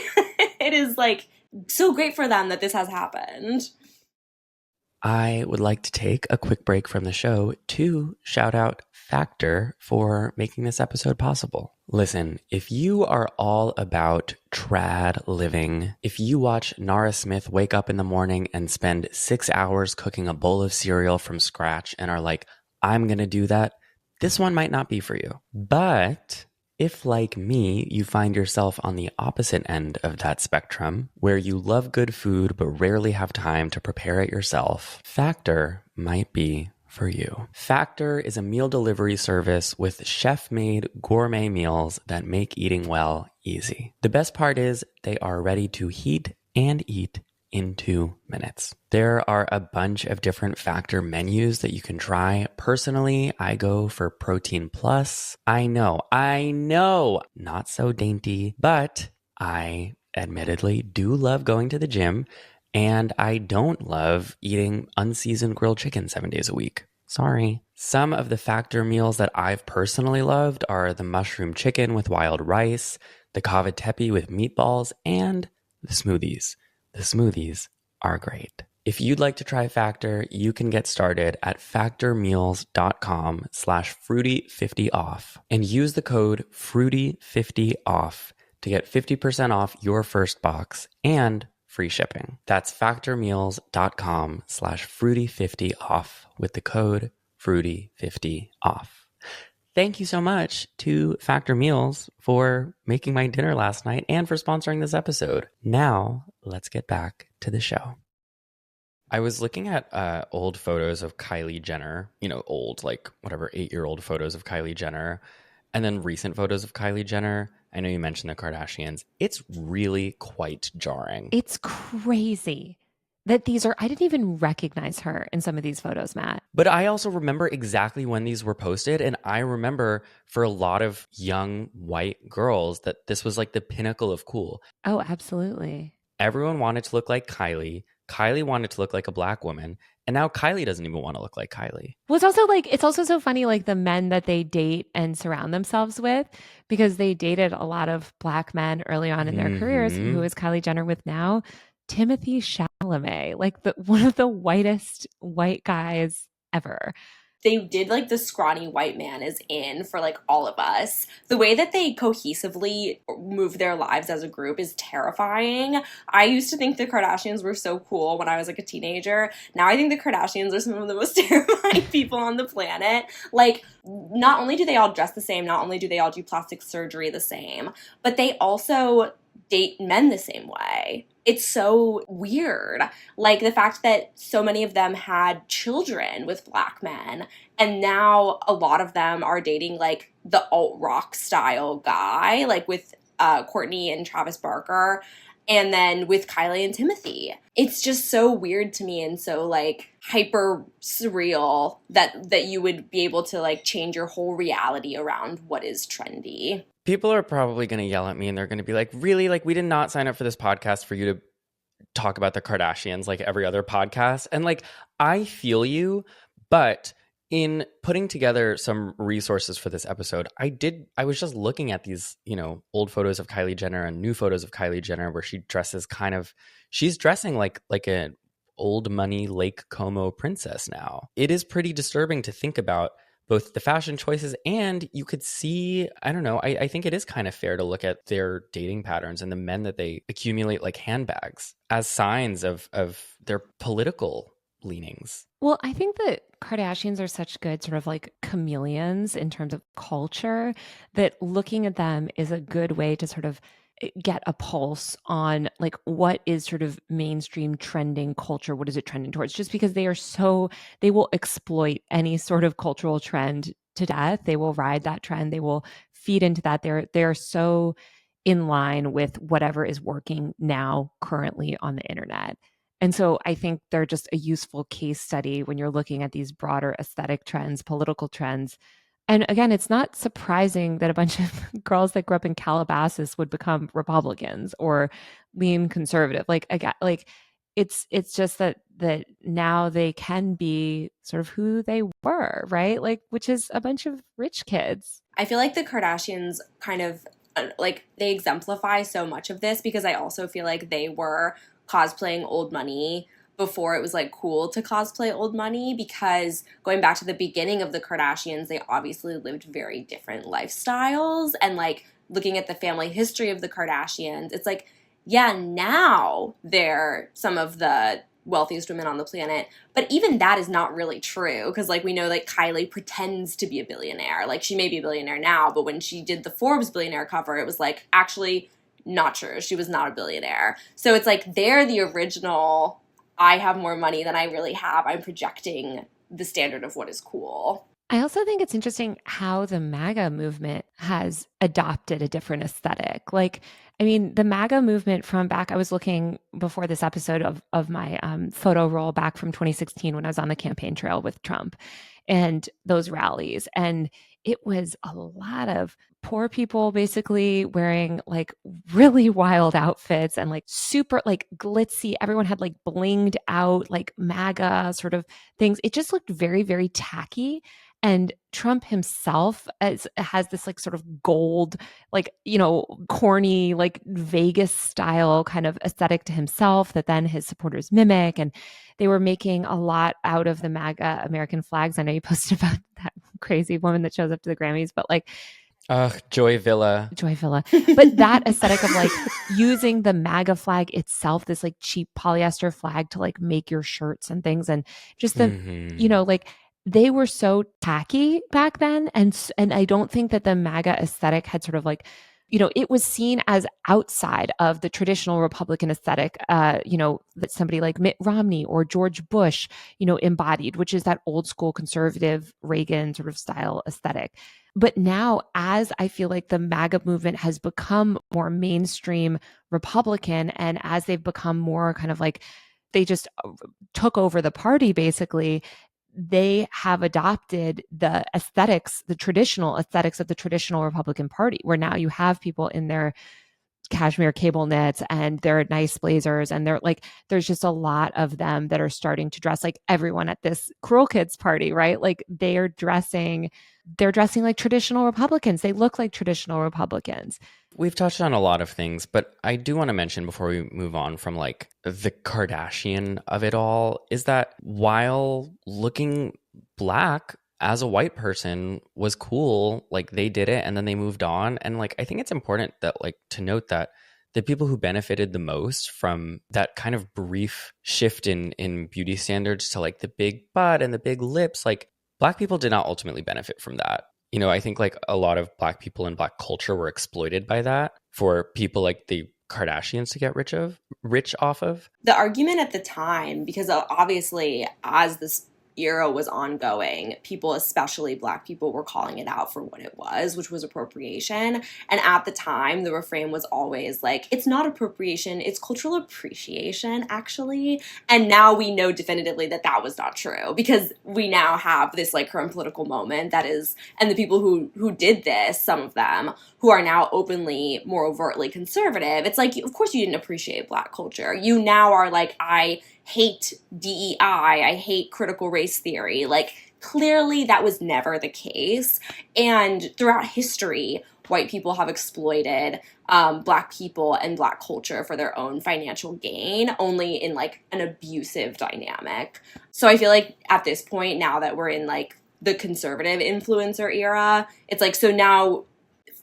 It is like so great for them that this has happened. I would like to take a quick break from the show to shout out Factor for making this episode possible. Listen, if you are all about trad living, if you watch Nara Smith wake up in the morning and spend 6 hours cooking a bowl of cereal from scratch and are like, I'm going to do that, this one might not be for you. But if, like me, you find yourself on the opposite end of that spectrum, where you love good food but rarely have time to prepare it yourself, Factor might be for you. Factor is a meal delivery service with chef-made gourmet meals that make eating well easy. The best part is they are ready to heat and eat in 2 minutes. There are a bunch of different Factor menus that you can try. Personally, I go for Protein Plus. I know, not so dainty, but I admittedly do love going to the gym, and I don't love eating unseasoned grilled chicken 7 days a week. Sorry. Some of the Factor meals that I've personally loved are the mushroom chicken with wild rice, the cavatappi with meatballs, and the smoothies. The smoothies are great. If you'd like to try Factor, you can get started at factormeals.com/fruity50off and use the code fruity50off to get 50% off your first box and free shipping. That's factormeals.com/fruity50off with the code fruity50off. Thank you so much to Factor Meals for making my dinner last night and for sponsoring this episode. Now, let's get back to the show. I was looking at old photos of Kylie Jenner, old, 8-year-old photos of Kylie Jenner, and then recent photos of Kylie Jenner. I know you mentioned the Kardashians. It's really quite jarring. It's crazy that I didn't even recognize her in some of these photos, Matt. But I also remember exactly when these were posted. And I remember for a lot of young white girls that this was like the pinnacle of cool. Oh, absolutely. Everyone wanted to look like Kylie. Kylie wanted to look like a black woman. And now Kylie doesn't even want to look like Kylie. Well, it's also so funny, like the men that they date and surround themselves with, because they dated a lot of black men early on in their careers. Who is Kylie Jenner with now? Timothy Chalamet, like one of the whitest white guys ever. They did like the scrawny white man is in for like all of us. The way that they cohesively move their lives as a group is terrifying. I used to think the Kardashians were so cool when I was like a teenager. Now I think the Kardashians are some of the most terrifying people on the planet. Like, not only do they all dress the same, not only do they all do plastic surgery the same, but they also date men the same way. It's so weird. Like the fact that so many of them had children with black men, and now a lot of them are dating like the alt-rock style guy, like with Courtney and Travis Barker, and then with Kylie and Timothy. It's just so weird to me and so like hyper surreal that you would be able to like change your whole reality around what is trendy. People are probably going to yell at me and they're going to be like, really? Like, we did not sign up for this podcast for you to talk about the Kardashians like every other podcast. And like, I feel you, but in putting together some resources for this episode, I was just looking at these, old photos of Kylie Jenner and new photos of Kylie Jenner where she dresses she's dressing like an old money Lake Como princess now. It is pretty disturbing to think about both the fashion choices, and you could see, I don't know, I think it is kind of fair to look at their dating patterns and the men that they accumulate like handbags as signs of their political leanings. Well, I think that Kardashians are such good sort of like chameleons in terms of culture that looking at them is a good way to sort of get a pulse on like what is sort of mainstream trending culture. What is it trending towards? Just because they will exploit any sort of cultural trend to death. They will ride that trend. They will feed into that. They're so in line with whatever is working now currently on the internet. And so I think they're just a useful case study when you're looking at these broader aesthetic trends, political trends. And again, it's not surprising that a bunch of girls that grew up in Calabasas would become Republicans or lean conservative. Like again, like it's just that now they can be sort of who they were, right? Like, which is a bunch of rich kids. I feel like the Kardashians kind of like they exemplify so much of this because I also feel like they were cosplaying old money before it was like cool to cosplay old money, because going back to the beginning of the Kardashians, they obviously lived very different lifestyles. And like looking at the family history of the Kardashians, it's like, yeah, now they're some of the wealthiest women on the planet, but even that is not really true, because like we know like Kylie pretends to be a billionaire. Like she may be a billionaire now, but when she did the Forbes billionaire cover, it was like actually not true. She was not a billionaire. So it's like they're the original I have more money than I really have. I'm projecting the standard of what is cool. I also think it's interesting how the MAGA movement has adopted a different aesthetic. Like, I mean, the MAGA movement from back, I was looking before this episode of my photo roll back from 2016 when I was on the campaign trail with Trump and those rallies. And it was a lot of poor people basically wearing like really wild outfits and like super like glitzy. Everyone had like blinged out like MAGA sort of things. It just looked very, very tacky. And Trump himself has this like sort of gold, like, you know, corny, like Vegas style kind of aesthetic to himself that then his supporters mimic. And they were making a lot out of the MAGA American flags. I know you posted about that crazy woman that shows up to the Grammys, but like, Joy Villa. But that aesthetic of like using the MAGA flag itself, this like cheap polyester flag to like make your shirts and things. And just the, you know, like, they were so tacky back then. And I don't think that the MAGA aesthetic had sort of like, you know, it was seen as outside of the traditional Republican aesthetic, you know, that somebody like Mitt Romney or George Bush, you know, embodied, which is that old school conservative Reagan sort of style aesthetic. But now, as I feel like the MAGA movement has become more mainstream Republican, and as they've become more kind of like, they just took over the party basically, they have adopted the aesthetics, the traditional aesthetics of the traditional Republican Party, where now you have people in their cashmere cable knits and their nice blazers, and they're like, there's just a lot of them that are starting to dress like everyone at this Cruel Kids party, right? Like they're dressing like traditional Republicans. They look like traditional Republicans. We've touched on a lot of things, but I do want to mention before we move on from like the Kardashian of it all is that while looking black as a white person was cool, like they did it and then they moved on. And like, I think it's important that like to note that the people who benefited the most from that kind of brief shift in beauty standards to like the big butt and the big lips, like Black people did not ultimately benefit from that. You know, I think like a lot of Black people in Black culture were exploited by that for people like the Kardashians to get rich off of. The argument at the time, because obviously as this era was ongoing, people, especially Black people, were calling it out for what it was, which was appropriation. And at the time, the refrain was always like, it's not appropriation, it's cultural appreciation, actually. And now we know definitively that that was not true, because we now have this like current political moment that is, and the people who did this, some of them, who are now openly, more overtly conservative, it's like, of course you didn't appreciate Black culture. You now are like, I hate DEI, I hate critical race theory. Like, clearly that was never the case. And throughout history, white people have exploited Black people and Black culture for their own financial gain, only in like an abusive dynamic. So I feel like at this point, now that we're in like the conservative influencer era, it's like, so now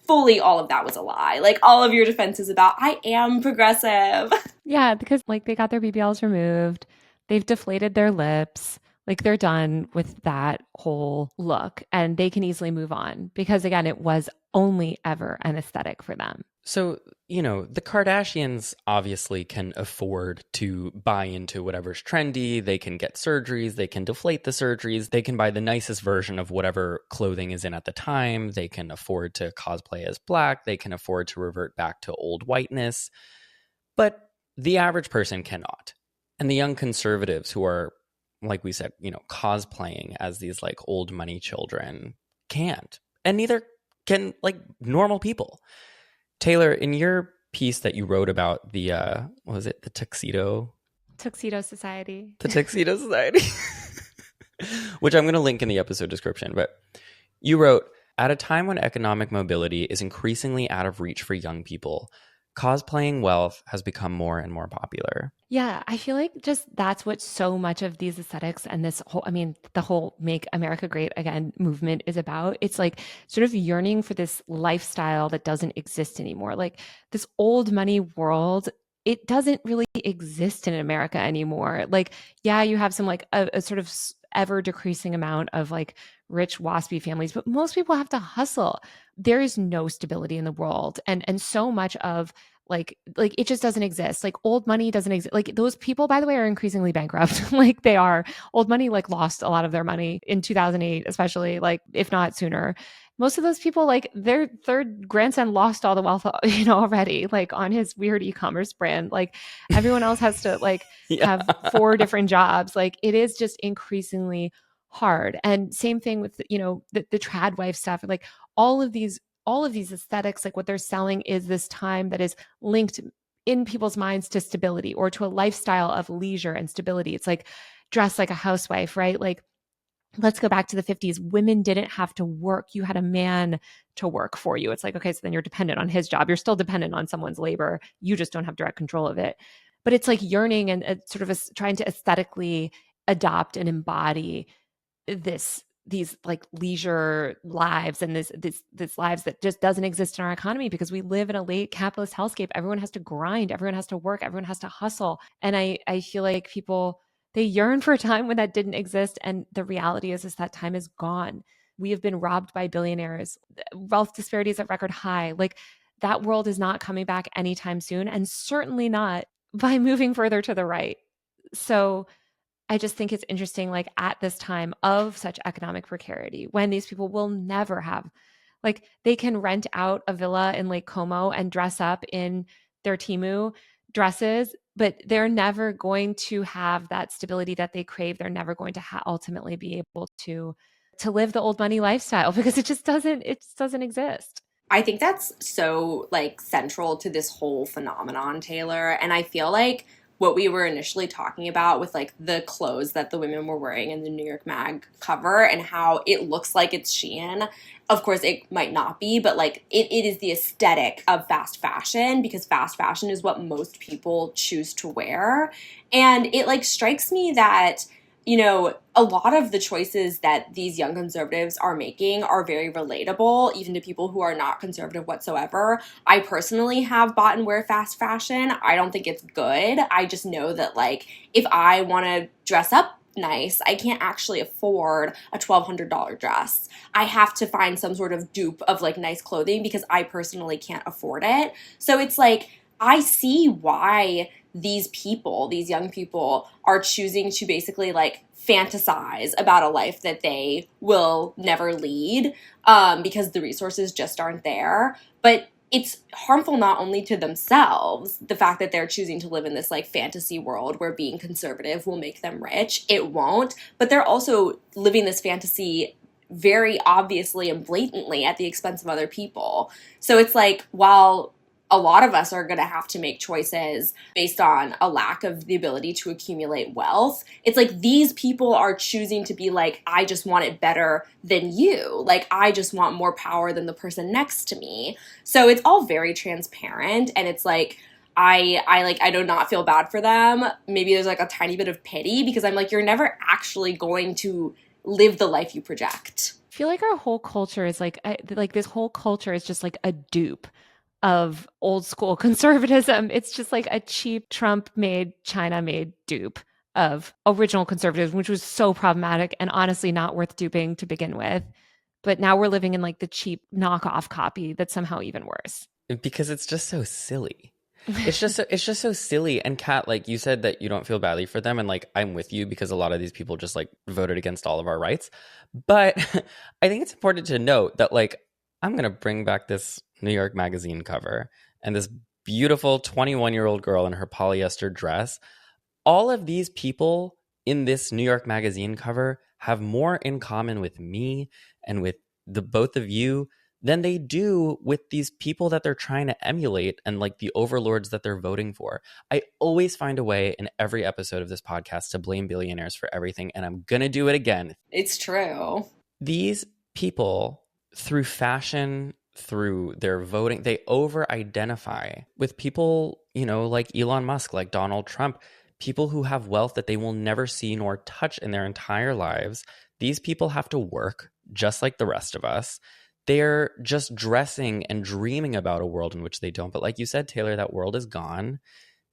fully all of that was a lie. Like all of your defenses about, I am progressive. Yeah, because like they got their BBLs removed, they've deflated their lips, like they're done with that whole look and they can easily move on because again, it was only ever an aesthetic for them. So, you know, the Kardashians obviously can afford to buy into whatever's trendy. They can get surgeries. They can deflate the surgeries. They can buy the nicest version of whatever clothing is in at the time. They can afford to cosplay as Black. They can afford to revert back to old whiteness. But the average person cannot. And the young conservatives who are, like we said, you know, cosplaying as these like old money children can't. And neither can like normal people. Taylor, in your piece that you wrote about the, what was it? The Tuxedo Society. The Tuxedo Society, which I'm going to link in the episode description. But you wrote, at a time when economic mobility is increasingly out of reach for young people, cosplaying wealth has become more and more popular. Yeah, I feel like just that's what so much of these aesthetics and this whole, I mean, the whole Make America Great Again movement is about. It's like sort of yearning for this lifestyle that doesn't exist anymore. Like this old money world, it doesn't really exist in America anymore. Like, yeah, you have some like a sort of ever decreasing amount of like rich waspy families, but most people have to hustle. There is no stability in the world. And so much of Like it just doesn't exist. Like old money doesn't exist. Like those people, by the way, are increasingly bankrupt. Like they are. Old money like lost a lot of their money in 2008, especially, like if not sooner. Most of those people, like their third grandson lost all the wealth, already, like on his weird e-commerce brand. Like everyone else has to like Yeah. have 4 different jobs. Like it is just increasingly hard. And same thing with, the trad wife stuff. Like all of these aesthetics, like what they're selling is this time that is linked in people's minds to stability or to a lifestyle of leisure and stability. It's like dress like a housewife, right? Like let's go back to the 50s. Women didn't have to work. You had a man to work for you. It's like, okay, so then you're dependent on his job. You're still dependent on someone's labor. You just don't have direct control of it. But it's like yearning and sort of trying to aesthetically adopt and embody these like leisure lives and this lives that just doesn't exist in our economy because we live in a late capitalist hellscape. Everyone has to grind, everyone has to work, everyone has to hustle. And I feel like people, they yearn for a time when that didn't exist. And the reality is that time is gone. We have been robbed by billionaires. Wealth disparity is at record high. Like that world is not coming back anytime soon, and certainly not by moving further to the right. So I just think it's interesting, like at this time of such economic precarity, when these people will never have, like they can rent out a villa in Lake Como and dress up in their Temu dresses, but they're never going to have that stability that they crave. They're never going to ultimately be able to live the old money lifestyle because it just doesn't exist. I think that's so like central to this whole phenomenon, Taylor. And I feel like what we were initially talking about with like the clothes that the women were wearing in the New York Mag cover and how it looks like it's Shein. Of course, it might not be, but like it is the aesthetic of fast fashion because fast fashion is what most people choose to wear. And it like strikes me that a lot of the choices that these young conservatives are making are very relatable, even to people who are not conservative whatsoever. I personally have bought and wear fast fashion. I don't think it's good. I just know that, like, if I want to dress up nice, I can't actually afford a $1,200 dress. I have to find some sort of dupe of, like, nice clothing because I personally can't afford it. So it's like, I see why these young people, are choosing to basically like fantasize about a life that they will never lead because the resources just aren't there. But it's harmful not only to themselves, the fact that they're choosing to live in this like fantasy world where being conservative will make them rich. It won't. But they're also living this fantasy very obviously and blatantly at the expense of other people. So it's like, while a lot of us are going to have to make choices based on a lack of the ability to accumulate wealth, it's like these people are choosing to be like, I just want it better than you. Like, I just want more power than the person next to me. So it's all very transparent. And it's like, I do not feel bad for them. Maybe there's like a tiny bit of pity because I'm like, you're never actually going to live the life you project. I feel like our whole culture is like this whole culture is just like a dupe of old school conservatism. It's just like a cheap Trump made, China made dupe of original conservatism, which was so problematic and honestly not worth duping to begin with. But now we're living in like the cheap knockoff copy that's somehow even worse. Because it's just so silly. It's just so silly. And Kat, like you said that you don't feel badly for them, and like I'm with you because a lot of these people just like voted against all of our rights. But I think it's important to note that like I'm gonna bring back this New York Magazine cover and this beautiful 21-year-old girl in her polyester dress. All of these people in this New York Magazine cover have more in common with me and with the both of you than they do with these people that they're trying to emulate and like the overlords that they're voting for. I always find a way in every episode of this podcast to blame billionaires for everything, and I'm gonna do it again. It's true. These people, through fashion, through their voting, they over-identify with people, like Elon Musk, like Donald Trump, people who have wealth that they will never see nor touch in their entire lives. These people have to work just like the rest of us. They're just dressing and dreaming about a world in which they don't. But like you said, Taylor, that world is gone.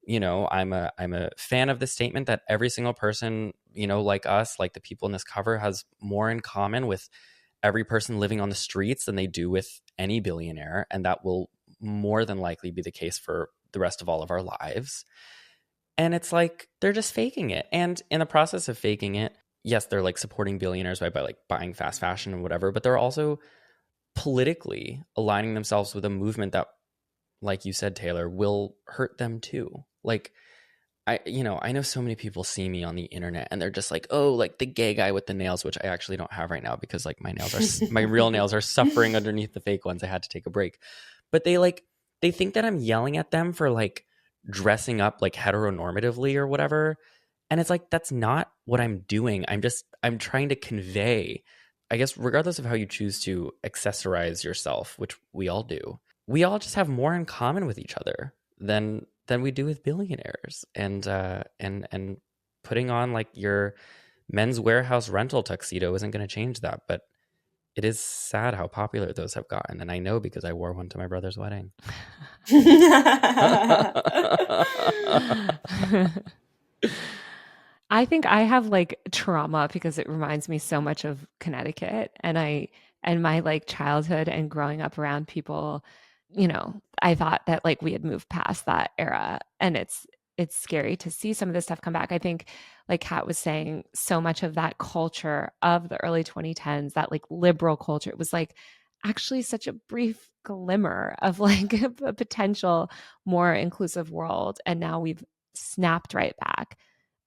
I'm a fan of the statement that every single person, like us, like the people in this cover, has more in common with every person living on the streets than they do with any billionaire. And that will more than likely be the case for the rest of all of our lives. And it's like, they're just faking it. And in the process of faking it, yes, they're like supporting billionaires by like buying fast fashion and whatever, but they're also politically aligning themselves with a movement that, like you said, Taylor, will hurt them too. Like, I know so many people see me on the internet and they're just like, oh, like the gay guy with the nails, which I actually don't have right now because like my real nails are suffering underneath the fake ones. I had to take a break. But they think that I'm yelling at them for like dressing up like heteronormatively or whatever. And it's like, that's not what I'm doing. I'm trying to convey, I guess, regardless of how you choose to accessorize yourself, which we all do, we all just have more in common with each other than we do with billionaires. And putting on like your Men's Warehouse rental tuxedo isn't going to change that. But it is sad how popular those have gotten. And I know because I wore one to my brother's wedding. I think I have like trauma because it reminds me so much of Connecticut and my like childhood and growing up around people. I thought that like we had moved past that era, and it's scary to see some of this stuff come back. I think, like Kat was saying, so much of that culture of the early 2010s, that like liberal culture, it was like actually such a brief glimmer of like a potential more inclusive world. And now we've snapped right back.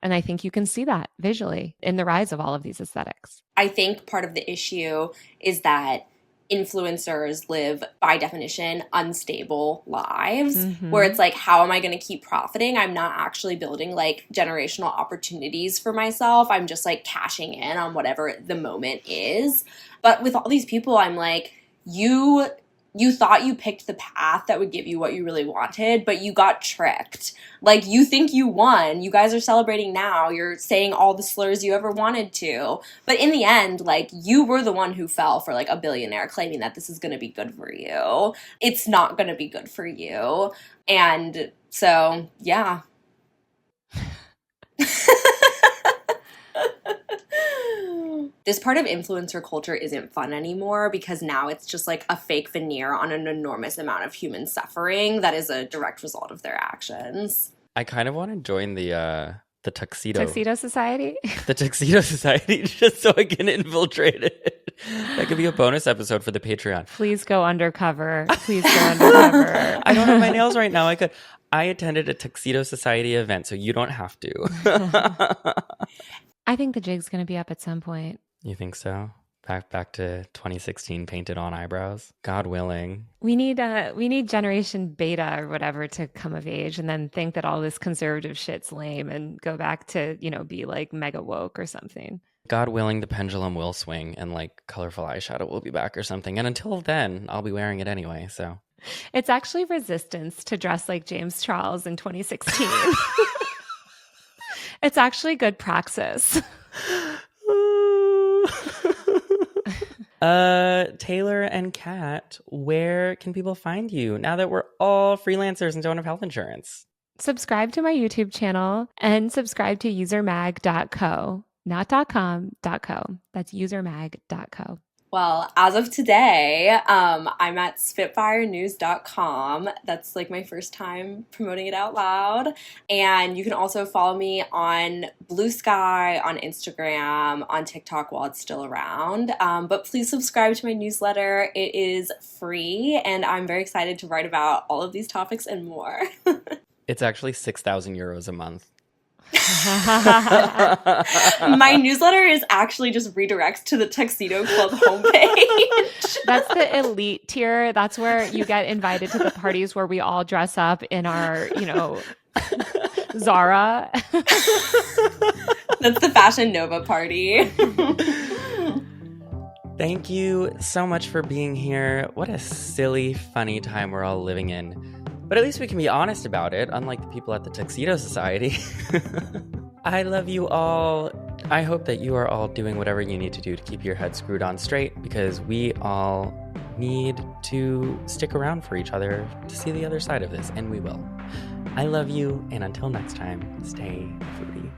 And I think you can see that visually in the rise of all of these aesthetics. I think part of the issue is that influencers live, by definition, unstable lives, where it's like, how am I going to keep profiting? I'm not actually building like generational opportunities for myself. I'm just like cashing in on whatever the moment is. But with all these people, I'm like, you thought you picked the path that would give you what you really wanted, but you got tricked. Like, you think you won. You guys are celebrating now. You're saying all the slurs you ever wanted to. But in the end, like, you were the one who fell for, like, a billionaire claiming that this is going to be good for you. It's not going to be good for you. And so, yeah. This part of influencer culture isn't fun anymore because now it's just like a fake veneer on an enormous amount of human suffering that is a direct result of their actions. I kind of want to join the tuxedo society. The tuxedo society, just so I can infiltrate it. That could be a bonus episode for the Patreon. Please go undercover. Please go undercover. I don't have my nails right now. I attended a tuxedo society event, so you don't have to. I think the jig's going to be up at some point. You think so? Back to 2016 painted on eyebrows. God willing. We need Generation Beta or whatever to come of age and then think that all this conservative shit's lame and go back to, be like mega woke or something. God willing, the pendulum will swing and like colorful eyeshadow will be back or something. And until then, I'll be wearing it anyway, so. It's actually resistance to dress like James Charles in 2016. It's actually good praxis. Taylor and Kat, where can people find you now that we're all freelancers and don't have health insurance? Subscribe to my YouTube channel and subscribe to usermag.co, not .com, .co. That's usermag.co. Well, as of today, I'm at spitfirenews.com. That's like my first time promoting it out loud. And you can also follow me on Blue Sky, on Instagram, on TikTok while it's still around. But please subscribe to my newsletter. It is free, and I'm very excited to write about all of these topics and more. It's actually 6,000 euros a month. My newsletter is actually just redirects to the Tuxedo Club homepage. That's the elite tier. That's where you get invited to the parties where we all dress up in our, Zara. That's the Fashion Nova party. Thank you so much for being here. What a silly, funny time we're all living in. But at least we can be honest about it, unlike the people at the Tuxedo Society. I love you all. I hope that you are all doing whatever you need to do to keep your head screwed on straight, because we all need to stick around for each other to see the other side of this, and we will. I love you, and until next time, stay fruity.